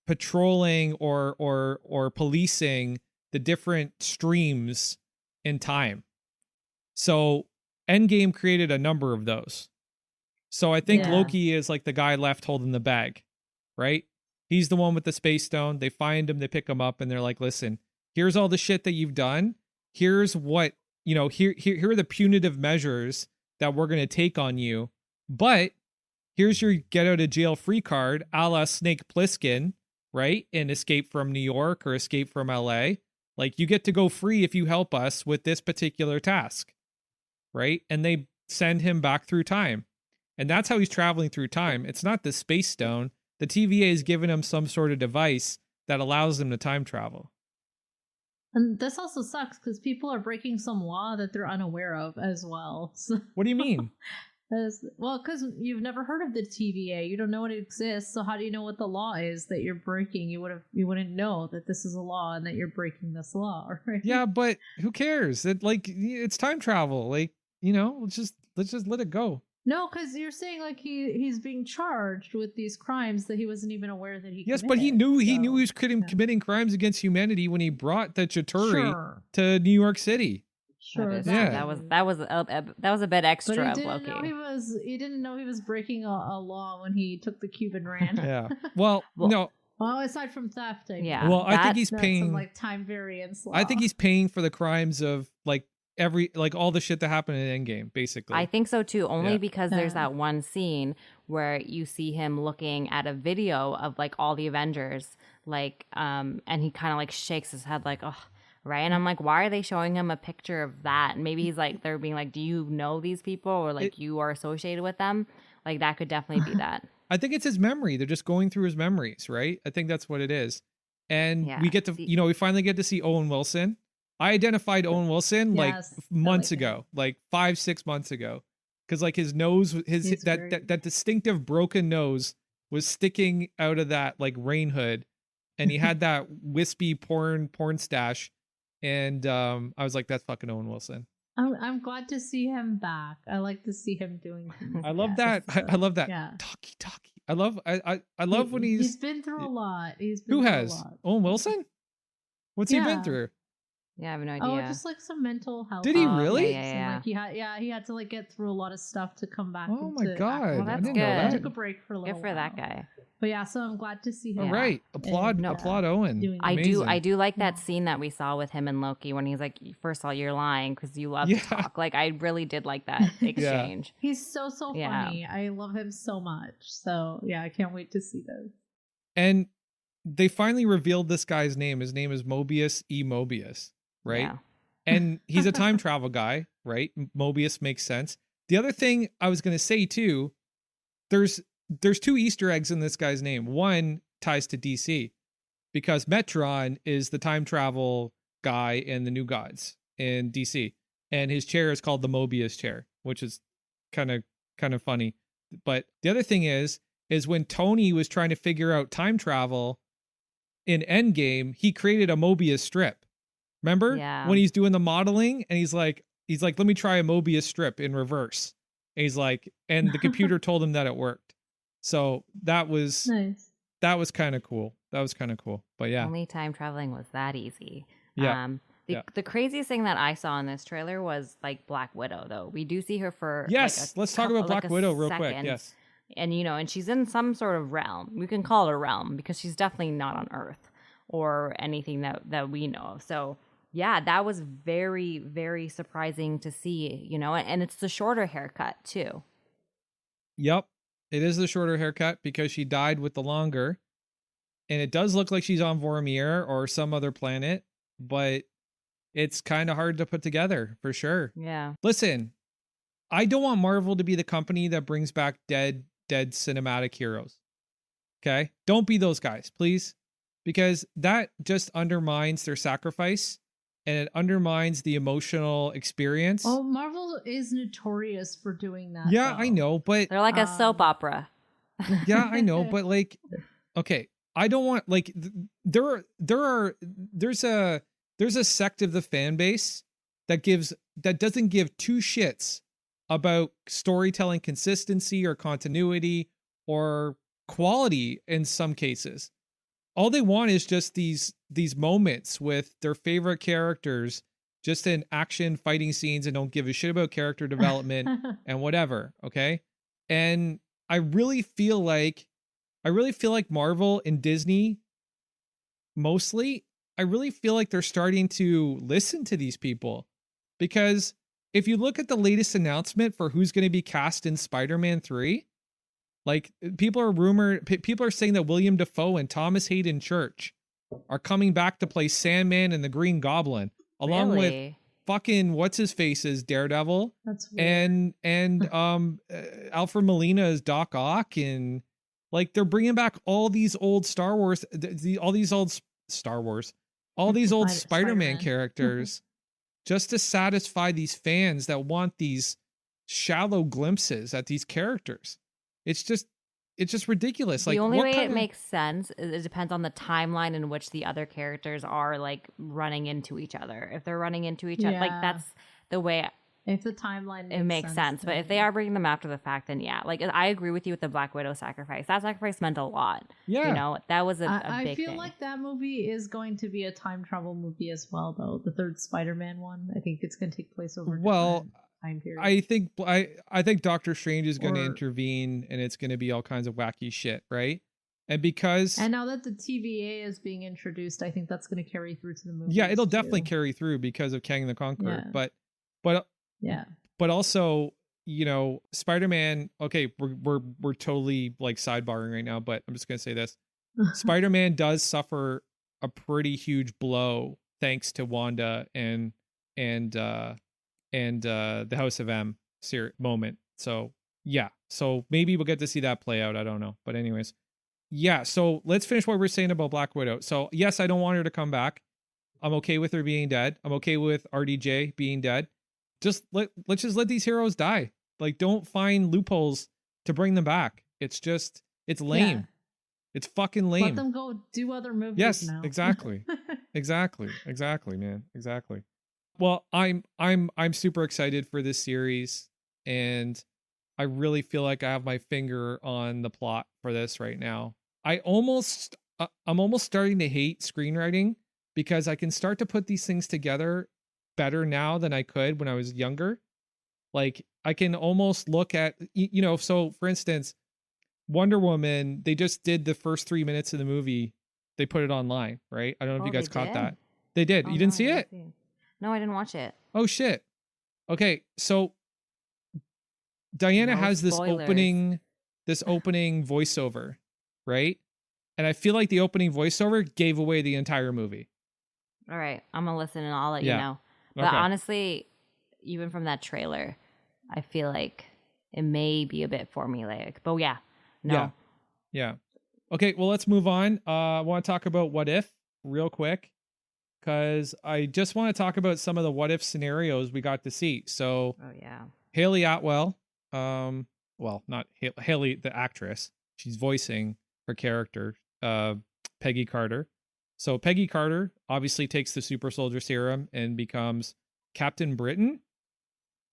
patrolling or policing the different streams in time. So Endgame created a number of those. So I think Loki is like the guy left holding the bag, right? He's the one with the space stone. They find him, they pick him up, and they're like, listen, here's all the shit that you've done. Here's what, here are the punitive measures that we're going to take on you. But here's your get out of jail free card, a la Snake Plissken, right? And Escape from New York or Escape from LA. Like, you get to go free if you help us with this particular task, right? And they send him back through time. And that's how he's traveling through time. It's not the space stone. The TVA has given him some sort of device that allows him to time travel. And this also sucks because people are breaking some law that they're unaware of as well. So, What do you mean? because you've never heard of the TVA, you don't know it exists. So how do you know what the law is that you're breaking? You wouldn't know that this is a law and that you're breaking this law, right? Yeah, but who cares? It's time travel. Like, let's just let it go. No, because you're saying like he's being charged with these crimes that he wasn't even aware that he. Yes, committed, but he knew he was yeah. committing crimes against humanity when he brought the Chitauri Sure. to New York City. Sure. That was a bit extra But of he didn't Loki. he didn't know he was breaking a law when he took the cube and ran. Yeah. Well, no. Well, aside from theft, Yeah. Well, I think he's that's paying some, like time variance law. I think he's paying for the crimes of like all the shit that happened in Endgame, basically. I think so too, only Yeah. because there's that one scene where you see him looking at a video of like all the Avengers, like and he kind of like shakes his head like, oh, right. And I'm like, why are they showing him a picture of that? And maybe he's like, they're being like, do you know these people, or like you are associated with them? Like that could definitely be that. I think it's his memory. They're just going through his memories, right? I think that's what it is. And Yeah, we get to, we finally get to see Owen Wilson. I identified Owen Wilson like Yes, I months like him. ago, like 5-6 months ago, because like his nose, He's that distinctive broken nose was sticking out of that like rain hood, and he had that wispy porn stash, and I was like, that's fucking Owen Wilson. I'm glad to see him back. I like to see him doing things. I love again, that. so, I love that. Yeah. Talkie. I love when He's been through a lot. Who has Owen Wilson? What's he been Yeah. through? Yeah, I have no Oh, idea. just like some mental health. Did he Oh, really? yeah. And, like, he had to like get through a lot of stuff to come back. Oh my into God. acting. Well, that's I didn't know good. that. Took a break for a little Good for that while. guy. But yeah, so I'm glad to see him. All Yeah. right. Applaud And, Owen. doing I Amazing. do like that scene that we saw with him and Loki when he's like, first of all, you're lying because you love Yeah. to talk. Like, I really did like that exchange. He's so Yeah. funny. I love him so much. So yeah, I can't wait to see this. And they finally revealed this guy's name. His name is Mobius E. Mobius, right? Yeah. And he's a time travel guy, right? Mobius makes sense. The other thing I was going to say too, there's 2 Easter eggs in this guy's name. One ties to DC because Metron is the time travel guy in the New Gods in DC, and his chair is called the Mobius chair, which is kind of funny. But the other thing is when Tony was trying to figure out time travel in Endgame, he created a Mobius strip. Remember? Yeah. When he's doing the modeling and he's like, let me try a Mobius strip in reverse. And he's like, and the computer told him that it worked. So that was Nice. kind of cool. But yeah. Only time traveling was that easy. Yeah. The craziest thing that I saw in this trailer was like Black Widow, though. We do see her for Yes, let's talk about Black Widow real quick. Yes. And and she's in some sort of realm. We can call it a realm because she's definitely not on Earth or anything that we know of. So yeah, that was very, very surprising to see, and it's the shorter haircut too. Yep. It is the shorter haircut because she died with the longer. And it does look like she's on Vormir or some other planet, but it's kind of hard to put together for sure. Yeah. Listen, I don't want Marvel to be the company that brings back dead cinematic heroes. Okay? Don't be those guys, please. Because that just undermines their sacrifice and it undermines the emotional experience. Oh, Marvel is notorious for doing that. Yeah, though. I know, but They're like a soap opera. yeah, I know, but like, okay, I don't want like there's a sect of the fan base that doesn't give 2 shits about storytelling consistency or continuity or quality in some cases. All they want is just these moments with their favorite characters just in action fighting scenes and don't give a shit about character development and whatever, okay? And I really feel like Marvel and Disney mostly, I really feel like they're starting to listen to these people, because if you look at the latest announcement for who's going to be cast in Spider-Man 3, like people are saying that William Dafoe and Thomas Hayden Church are coming back to play Sandman and the Green Goblin, along with Really? fucking what's his face as Daredevil, That's weird. and Alfred Molina as Doc Ock, and like they're bringing back all these old Star Wars, all these old Spider-Man characters just to satisfy these fans that want these shallow glimpses at these characters. It's just ridiculous. Like The only what way kind it of- makes sense is it depends on the timeline in which the other characters are like running into each other. If they're running into each other, like Yeah. that's the way If the timeline it makes sense. But if they then- are bringing them after the fact, then yeah. Like I agree with you with the Black Widow sacrifice. That sacrifice meant a lot. Yeah. That was a I big feel thing. like that movie is going to be a time travel movie as well, though. The third Spider-Man one, I think it's going to take place over a Well, different time period. I think Doctor Strange is going to Or- intervene, and it's going to be all kinds of wacky shit, right? And because And now that the TVA is being introduced, I think that's going to carry through to the movie. yeah, it'll definitely carry through because of Kang the Conqueror. Yeah. But But Yeah. but also, you know, Spider-Man, okay, we're totally like sidebarring right now, but I'm just gonna say this. Spider-Man does suffer a pretty huge blow thanks to Wanda and the House of M moment. So yeah. So maybe we'll get to see that play out. I don't know. But anyways. Yeah, so let's finish what we're saying about Black Widow. So yes, I don't want her to come back. I'm okay with her being dead. I'm okay with RDJ being dead. Let's just let these heroes die. Like, don't find loopholes to bring them back. It's lame. Yeah. It's fucking lame. Let them go do other movies Yes, now. exactly. Exactly, man. Exactly. Well, I'm super excited for this series, and I really feel like I have my finger on the plot for this right now. I'm almost starting to hate screenwriting because I can start to put these things together better now than I could when I was younger. Like, I can almost look at, you know, so for instance, Wonder Woman, they just did the first 3 minutes of the movie. They put it online, right? I don't know if you guys caught that. They did. Oh, You didn't no, see I it? No, I didn't watch it. Oh shit. Okay, so Diana No has this spoilers. opening voiceover, right? And I feel like the opening voiceover gave away the entire movie. All right, I'm gonna listen and I'll let you Yeah. know. But Okay. honestly, even from that trailer, I feel like it may be a bit formulaic. But yeah, no. Yeah. Okay, well, let's move on. I want to talk about What If real quick, because I just want to talk about some of the what if scenarios we got to see. So Oh yeah. Haley Atwell, well, not Haley, the actress. She's voicing her character, Peggy Carter. So Peggy Carter obviously takes the super soldier serum and becomes Captain Britain.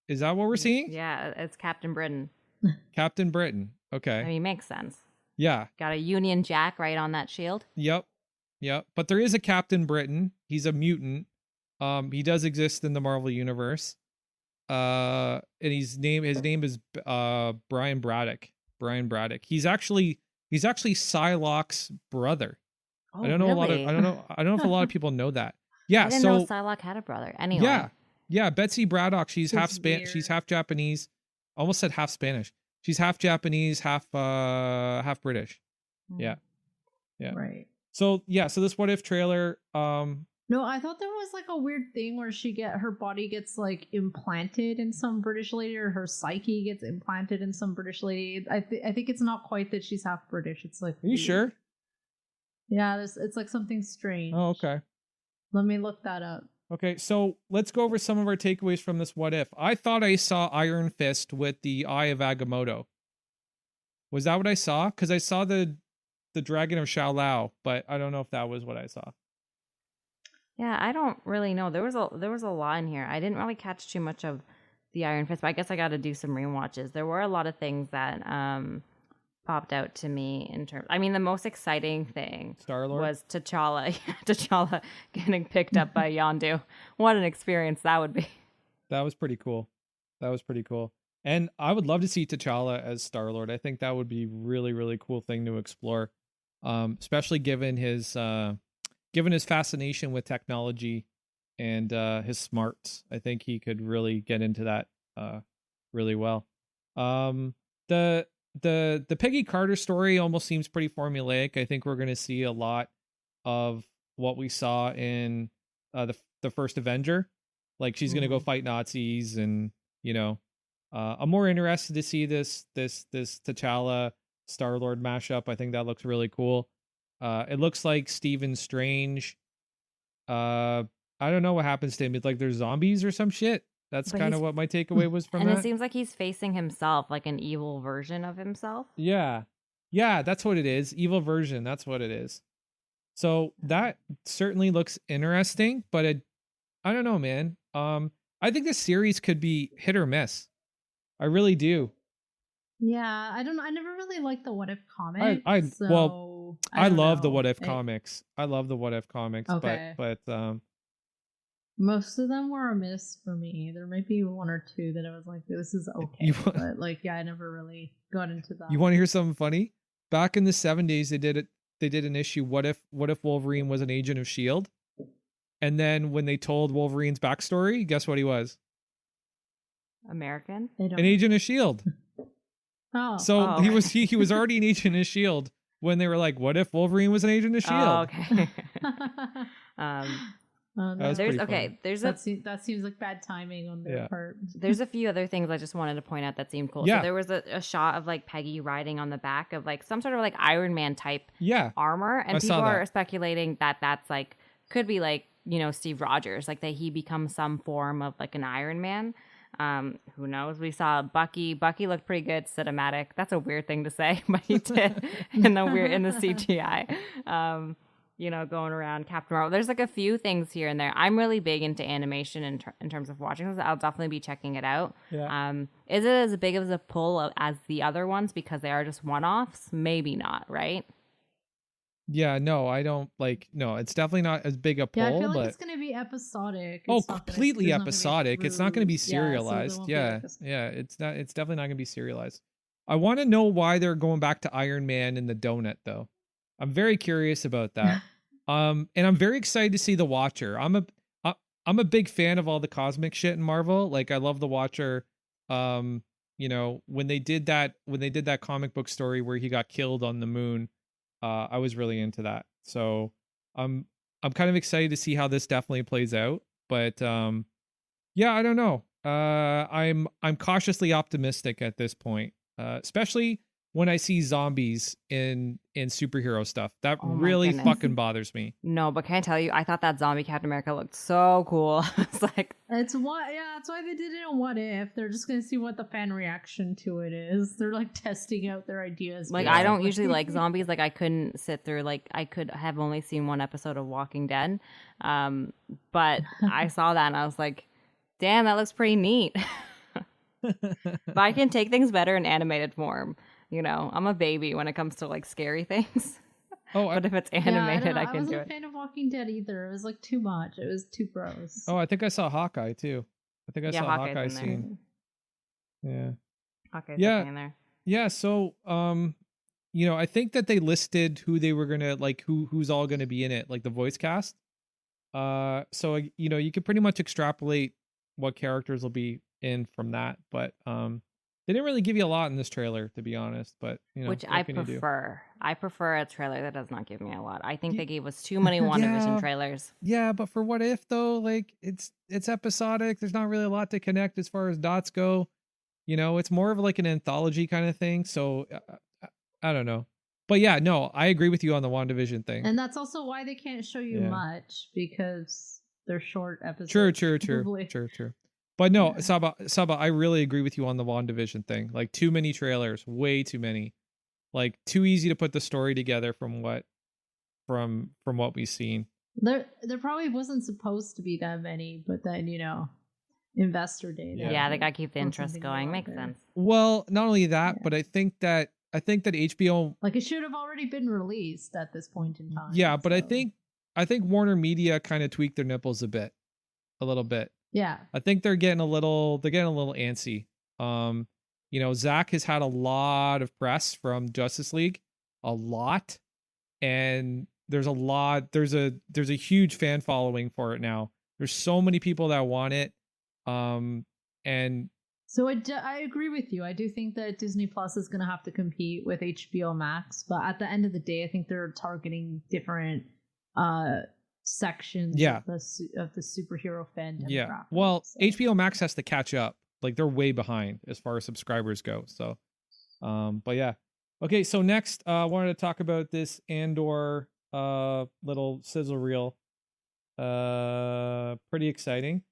Is that what we're seeing? Yeah, it's Captain Britain. Captain Britain. Okay. I mean, makes sense. Yeah. Got a Union Jack right on that shield. Yep. But there is a Captain Britain. He's a mutant. He does exist in the Marvel universe. And his name is Brian Braddock. Brian Braddock. He's actually Psylocke's brother. Oh, I don't know really? I don't know if a lot of people know that. Yeah, I didn't so know Psylocke had a brother. Anyway. Yeah, Betsy Braddock, she's half weird. she's half Japanese. Almost said half Spanish. She's half Japanese, half British. Hmm. Yeah. Right. So this what if trailer, No, I thought there was like a weird thing where her body gets like implanted in some British lady, or her psyche gets implanted in some British lady. I think it's not quite that she's half British. It's like, are you sure? Yeah, it's like something strange. Oh, okay. Let me look that up. Okay, so let's go over some of our takeaways from this what if. I thought I saw Iron Fist with the Eye of Agamotto. Was that what I saw? Because I saw the Dragon of Shao-Lao, but I don't know if that was what I saw. Yeah, I don't really know. There was a lot in here. I didn't really catch too much of the Iron Fist, but I guess I got to do some rewatches. There were a lot of things that popped out to me in terms. I mean, the most exciting thing Star-Lord? was T'Challa. T'Challa getting picked up by Yondu. What an experience that would be. That was pretty cool. And I would love to see T'Challa as Star-Lord. I think that would be really, really cool thing to explore. Especially given his fascination with technology and his smarts. I think he could really get into that really well. The Peggy Carter story almost seems pretty formulaic. I think we're going to see a lot of what we saw in the first Avenger. Like, she's going to go fight Nazis, and I'm more interested to see this T'Challa Star-Lord mashup. I think that looks really cool. It looks like Stephen Strange. I don't know what happens to him. It's like there's zombies or some shit. That's kind of what my takeaway was from and that. it seems like he's facing himself, like an evil version of himself. Yeah, that's what it is. Evil version. That's what it is. So that certainly looks interesting, but I don't know, man. I think this series could be hit or miss. I really do. Yeah, I don't know. I never really liked the What If comic. I don't love the know. What If comics. I love the What If comics, Okay. but most of them were a miss for me. There might be one or two that I was like, this is okay. But like, yeah, I never really got into that. You want to hear something funny? Back in the 70s, they did an issue, What if Wolverine was an agent of S.H.I.E.L.D.? And then when they told Wolverine's backstory, guess what he was? American? They don't An agent of Shield. Oh. So Oh, he okay. was already an agent of Shield when they were like, "What if Wolverine was an agent of Shield?" Oh, okay. Oh, That was no. pretty funny. There's That seems like bad timing on their Yeah. part. There's a few other things I just wanted to point out that seemed cool. Yeah. So there was a shot of like Peggy riding on the back of like some sort of like Iron Man type Yeah, armor, and I saw people are that. speculating that that's like could be like, you know, Steve Rogers, like that he becomes some form of like an Iron Man. Who knows? We saw Bucky. Bucky looked pretty good cinematic. That's a weird thing to say, but he did in the CGI. You know, going around Captain Marvel. There's like a few things here and there. I'm really big into animation in terms of watching this. I'll definitely be checking it out. Yeah. Is it as big of a pull as the other ones because they are just one-offs? Maybe not, right? Yeah, no, I don't like. No, it's definitely not as big a pull. Yeah, I feel like but it's gonna be episodic. oh, It's not gonna- completely there's not gonna be, like, episodic. It's not going to be through- yeah, so there serialized. won't be, Yeah, like, a- yeah. It's not. It's definitely not going to be serialized. I want to know why they're going back to Iron Man and the donut, though. I'm very curious about that. And I'm very excited to see the Watcher. I'm a big fan of all the cosmic shit in Marvel. Like, I love the Watcher. You know, when they did that comic book story where he got killed on the moon, I was really into that. So I'm kind of excited to see how this definitely plays out. But yeah, I don't know. I'm cautiously optimistic at this point, especially when I see zombies in superhero stuff. That Oh my really goodness. fucking bothers me. No, but can I tell you, I thought that zombie Captain America looked so cool. It's like, It's what, yeah, that's why they did it on What If. They're just gonna see what the fan reaction to it is. They're like testing out their ideas. like Yeah. I don't usually like zombies. Like I couldn't sit through, like I could have only seen one episode of Walking Dead. But I saw that and I was like, damn, that looks pretty neat. But I can take things better in animated form. You know, I'm a baby when it comes to like scary things. Oh, But if it's Yeah, animated, I I can wasn't do a it. fan of Walking Dead either. It was like too much. It was too gross. oh, I think I saw Hawkeye too. I think I Yeah, saw Hawkeye's Hawkeye in there. scene. Yeah. Hawkeye's Yeah. definitely in there. Yeah, so you know, I think that they listed who they were gonna like who's all gonna be in it, like the voice cast. So you know, you could pretty much extrapolate what characters will be in from that, but they didn't really give you a lot in this trailer, to be honest. But you know, Which what I can you do? prefer. I prefer a trailer that does not give me a lot. I think Ye- they gave us too many WandaVision Yeah. trailers. Yeah, but for What If though, like it's episodic. There's not really a lot to connect as far as dots go. You know, it's more of like an anthology kind of thing. So I don't know. But yeah, no, I agree with you on the WandaVision thing. And that's also why they can't show you Yeah. much, because they're short episodes. True. probably. But no, Yeah. Saba, I really agree with you on the WandaVision thing. Like too many trailers, way too many. Like too easy to put the story together from what we've seen. There probably wasn't supposed to be that many, but then, you know, investor data. Yeah. Yeah, they gotta keep the Or interest something going. out Makes there. sense. Well, not only that, Yeah. but I think that HBO. Like, it should have already been released at this point in time. Yeah, but I so- think Warner Media kind of tweaked their nipples a little bit. Yeah. I think they're getting a little antsy. You know, Zach has had a lot of press from Justice League, a lot, and there's a huge fan following for it now. There's so many people that want it, and So I agree with you. I do think that Disney Plus is going to have to compete with HBO Max, but at the end of the day, I think they're targeting different sections Yeah. of the superhero fan demographic. yeah. Well, so. HBO Max has to catch up. Like they're way behind as far as subscribers go. So, but yeah. Okay, so next, I wanted to talk about this Andor little sizzle reel. Pretty exciting.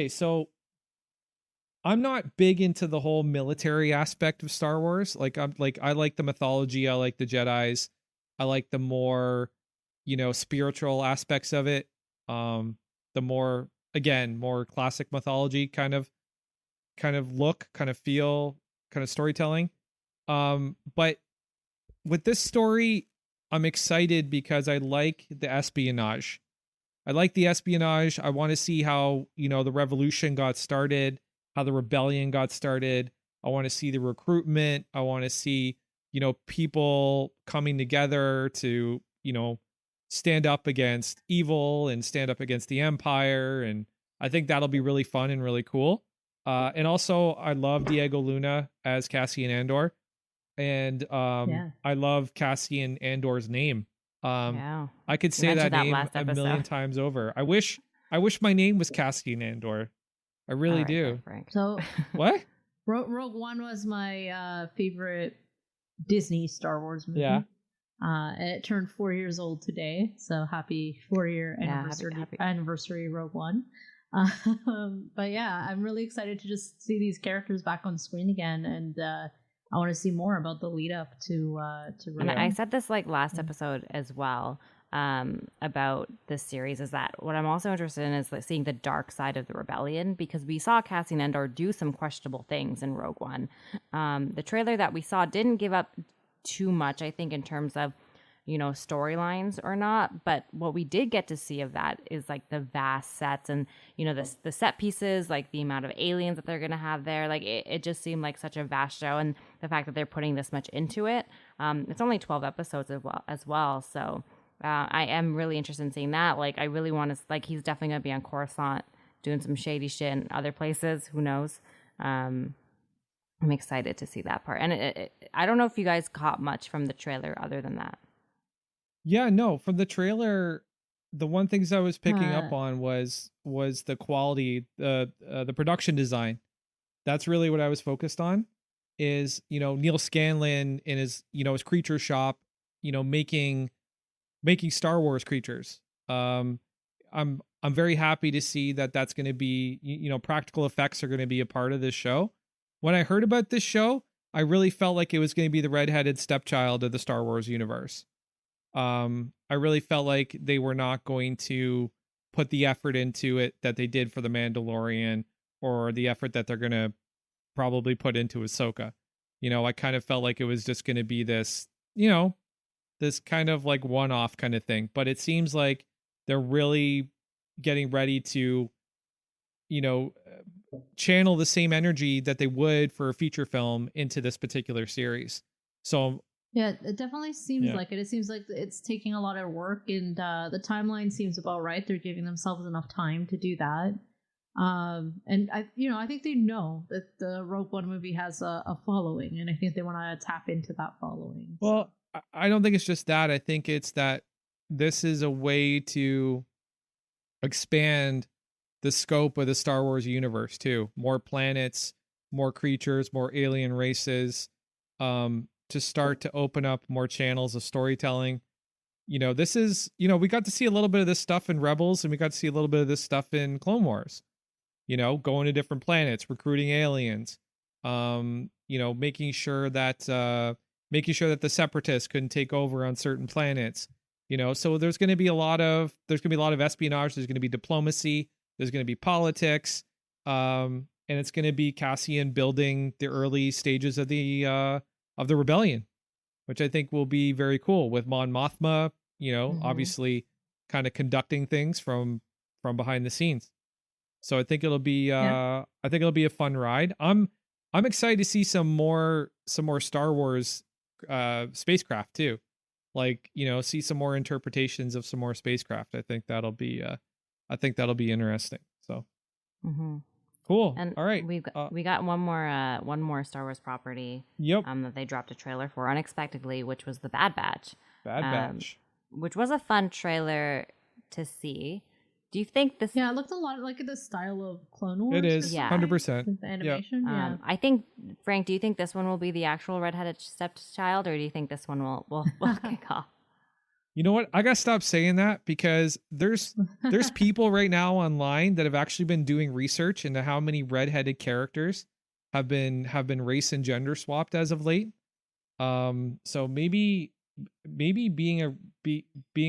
So I'm not big into the whole military aspect of Star Wars. I like the mythology, I like the Jedis, I like the more, you know, spiritual aspects of it. The more classic mythology kind of look, kind of feel, kind of storytelling. But with this story, I'm excited because I like the espionage. I want to see how, you know, the revolution got started, how the rebellion got started. I want to see the recruitment. I want to see, you know, people coming together to, you know, stand up against evil and stand up against the Empire. And I think that'll be really fun and really cool. And also, I love Diego Luna as Cassian Andor, and I love Cassian Andor's name. Yeah. I could You say that mentioned that name last a million episode. times over. I wish my name was Cassian Andor. I really All right, do. there, Frank. So What? Rogue One was my favorite Disney Star Wars movie. Yeah. And it turned 4 years old today, so happy 4-year anniversary, Rogue One. But yeah, I'm really excited to just see these characters back on screen again, and I want to see more about the lead up to. And I said this like last episode as well about this series, is that what I'm also interested in is like seeing the dark side of the rebellion, because we saw Cassian Andor do some questionable things in Rogue One. The trailer that we saw didn't give up too much, I think, in terms of, you know, storylines or not, but what we did get to see of that is like the vast sets and, you know, the set pieces, like the amount of aliens that they're gonna have there. Like it just seemed like such a vast show, and the fact that they're putting this much into it. It's only 12 episodes as well, so I am really interested in seeing that. Like I really want to, like, he's definitely gonna be on Coruscant doing some shady shit in other places, who knows. I'm excited to see that part. And I don't know if you guys caught much from the trailer other than that. Yeah, no, from the trailer, the one things I was picking up on was the quality, the production design. That's really what I was focused on, is, you know, Neil Scanlon in his, you know, his creature shop, you know, making Star Wars creatures. I'm very happy to see that that's going to be, you know, practical effects are going to be a part of this show. When I heard about this show, I really felt like it was going to be the redheaded stepchild of the Star Wars universe. I really felt like they were not going to put the effort into it that they did for The Mandalorian, or the effort that they're going to probably put into Ahsoka. You know, I kind of felt like it was just going to be this, you know, this kind of like one-off kind of thing. But it seems like they're really getting ready to, you know, channel the same energy that they would for a feature film into this particular series. So yeah, it definitely seems like it. It seems like it's taking a lot of work, and the timeline seems about right. They're giving themselves enough time to do that. And I think they know that the Rogue One movie has a following, and I think they want to tap into that following. Well, I don't think it's just that. I think it's that this is a way to expand the scope of the Star Wars universe too. More planets, more creatures, more alien races, to start to open up more channels of storytelling. You know, this is, you know, we got to see a little bit of this stuff in Rebels, and we got to see a little bit of this stuff in Clone Wars. You know, going to different planets, recruiting aliens, you know, making sure that the Separatists couldn't take over on certain planets. You know, so there's going to be a lot of espionage. There's going to be diplomacy. There's going to be politics, and it's going to be Cassian building the early stages of the rebellion, which I think will be very cool, with Mon Mothma, you know, obviously kind of conducting things from behind the scenes. So I think it'll be a fun ride. I'm excited to see some more Star Wars spacecraft too. Like, you know, see some more interpretations of some more spacecraft. I think that'll be interesting. So cool. And all right, we got one more Star Wars property. Yep. That they dropped a trailer for unexpectedly, which was the Bad Batch. Which was a fun trailer to see. Do you think this? Yeah, it looked a lot like the style of Clone Wars. It is, 100%. The animation. Yeah. I think, Frank, do you think this one will be the actual redheaded stepchild, or do you think this one will kick off? You know what? I gotta stop saying that, because there's people right now online that have actually been doing research into how many redheaded characters have been race and gender swapped as of late. So maybe being a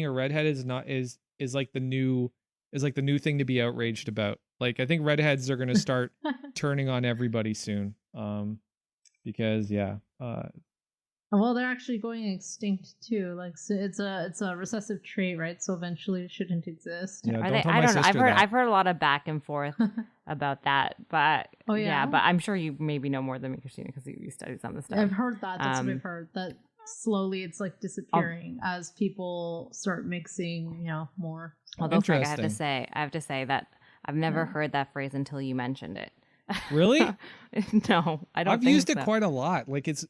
redhead is like the new thing to be outraged about. Like, I think redheads are gonna start turning on everybody soon. Because well, they're actually going extinct too. Like, so it's a recessive trait, right? So eventually it shouldn't exist. Yeah, I don't know. I've heard a lot of back and forth about that, but but I'm sure you maybe know more than me, Christina, because you studied some of the stuff. I've heard that. That's what I've heard. That slowly it's like disappearing as people start mixing, more. Although, Frank, I have to say that I've never heard that phrase until you mentioned it. Really? No, I don't I've think used it so. quite a lot. Like it's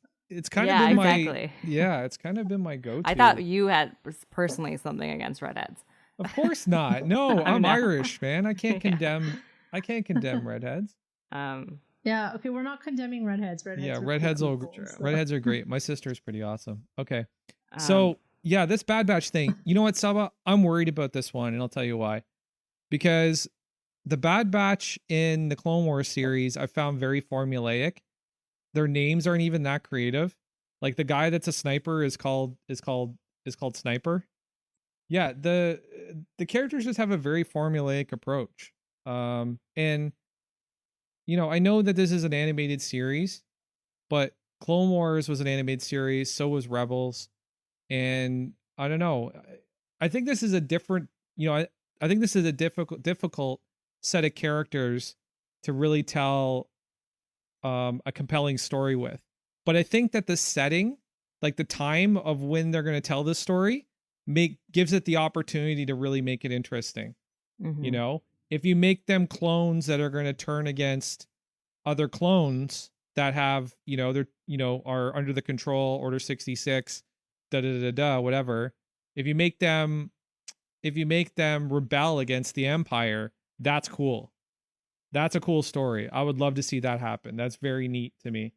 kind of Yeah, been my exactly. it's kind of been my go-to. I thought you had personally something against redheads. Of course not. No, I I'm know. Irish, man. I can't Yeah. condemn redheads. Yeah, okay, we're not condemning redheads. Yeah, Are redheads cool will people, so. redheads are great. My sister's pretty awesome. Okay. Um, So, yeah, this Bad Batch thing. You know what, Saba? I'm worried about this one, and I'll tell you why. Because the Bad Batch in the Clone Wars series I found very formulaic. Their names aren't even that creative. Like the guy that's a sniper is called Sniper. Yeah, the characters just have a very formulaic approach. And you know, I know that this is an animated series, but Clone Wars was an animated series, so was Rebels, and I don't know. I think this is a different, you know, I think this is a difficult set of characters to really tell a compelling story with. But I think that the setting, like the time of when they're going to tell this story, gives it the opportunity to really make it interesting. You know, if you make them clones that are going to turn against other clones that have, you know, they're, you know, are under the control Order 66, whatever. If you make them rebel against the Empire, that's cool. That's a cool story. I would love to see that happen. That's very neat to me.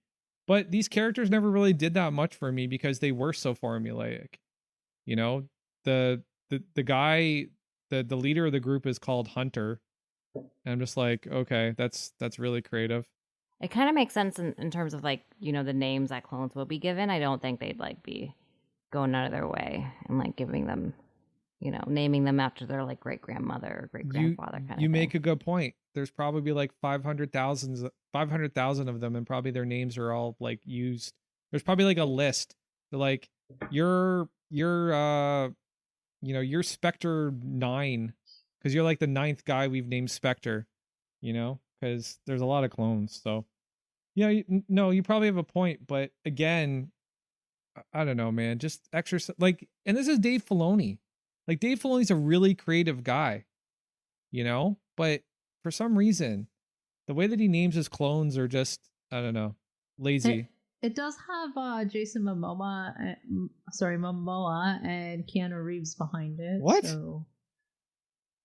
But these characters never really did that much for me because they were so formulaic. You know, the guy, the leader of the group is called Hunter. And I'm just like, okay, that's really creative. It kind of makes sense in terms of like, you know, the names that clones will be given. I don't think they'd like be going out of their way and like giving them, you know, naming them after their like great grandmother or great grandfather kind of thing. You make a good point. There's probably like 500,000 of them, and probably their names are all like used. There's probably like a list. They're like, you're Spectre 9 because you're like the 9th guy we've named Spectre, you know, because there's a lot of clones. So yeah, no, you probably have a point, but again, I don't know, man. Just extra like, and this is Dave Filoni. Like Dave Filoni's a really creative guy, you know, but for some reason, the way that he names his clones are just, I don't know, lazy. It does have Jason Momoa and Keanu Reeves behind it. What? So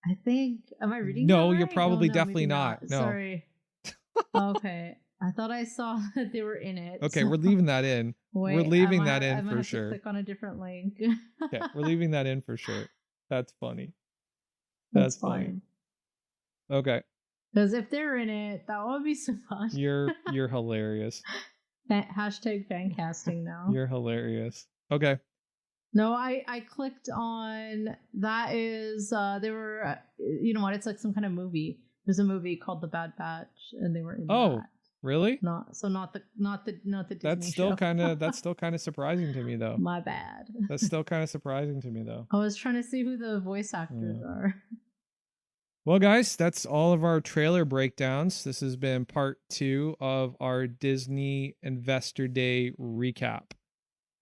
I think, am I reading No, that right? you're probably no, definitely maybe not. No. Sorry. Okay. I thought I saw that they were in it. Okay, so- we're leaving that in. Wait, we're leaving that I in might for have to sure. click on a different link. Okay, we're leaving that in for sure. That's funny. That's funny. fine. Okay. Because if they're in it, that would be so fun. You're hilarious. Hashtag fan casting now. You're hilarious. Okay. No, I clicked on that is they were you know what, it's like some kind of movie. There's a movie called The Bad Batch and they were in that. Really? Not the Disney That's still show. kind of surprising to me though. My bad. That's still kind of surprising to me though. I was trying to see who the voice actors are. Well, guys, that's all of our trailer breakdowns. This has been part 2 of our Disney Investor Day recap.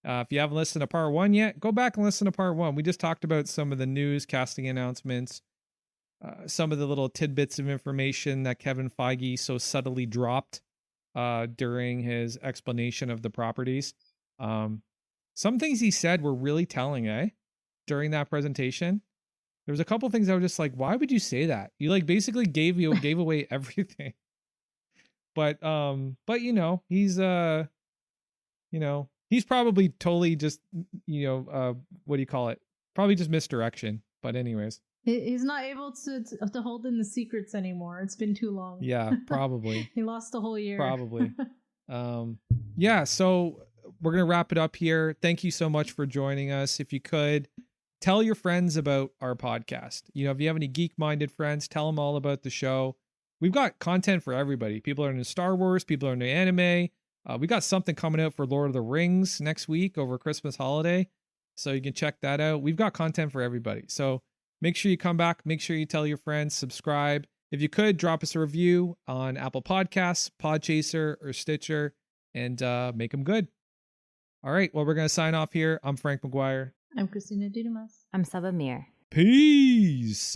If you haven't listened to part 1 yet, go back and listen to part 1. We just talked about some of the news, casting announcements, some of the little tidbits of information that Kevin Feige so subtly dropped during his explanation of the properties. Some things he said were really telling, during that presentation. There was a couple things I was just like, why would you say that? You like basically gave away everything. But you know, he's he's probably totally just, what do you call it? Probably just misdirection. But anyways. He's not able to hold in the secrets anymore. It's been too long. Yeah, probably. He lost a whole year. Probably. Yeah, so we're going to wrap it up here. Thank you so much for joining us. If you could, tell your friends about our podcast. You know, if you have any geek-minded friends, tell them all about the show. We've got content for everybody. People are into Star Wars. People are into anime. We got something coming out for Lord of the Rings next week over Christmas holiday. So you can check that out. We've got content for everybody. So make sure you come back. Make sure you tell your friends, subscribe. If you could, drop us a review on Apple Podcasts, Podchaser, or Stitcher, and make them good. All right, well, we're going to sign off here. I'm Frank McGuire. I'm Christina Dudamas. I'm Saba Mir. Peace.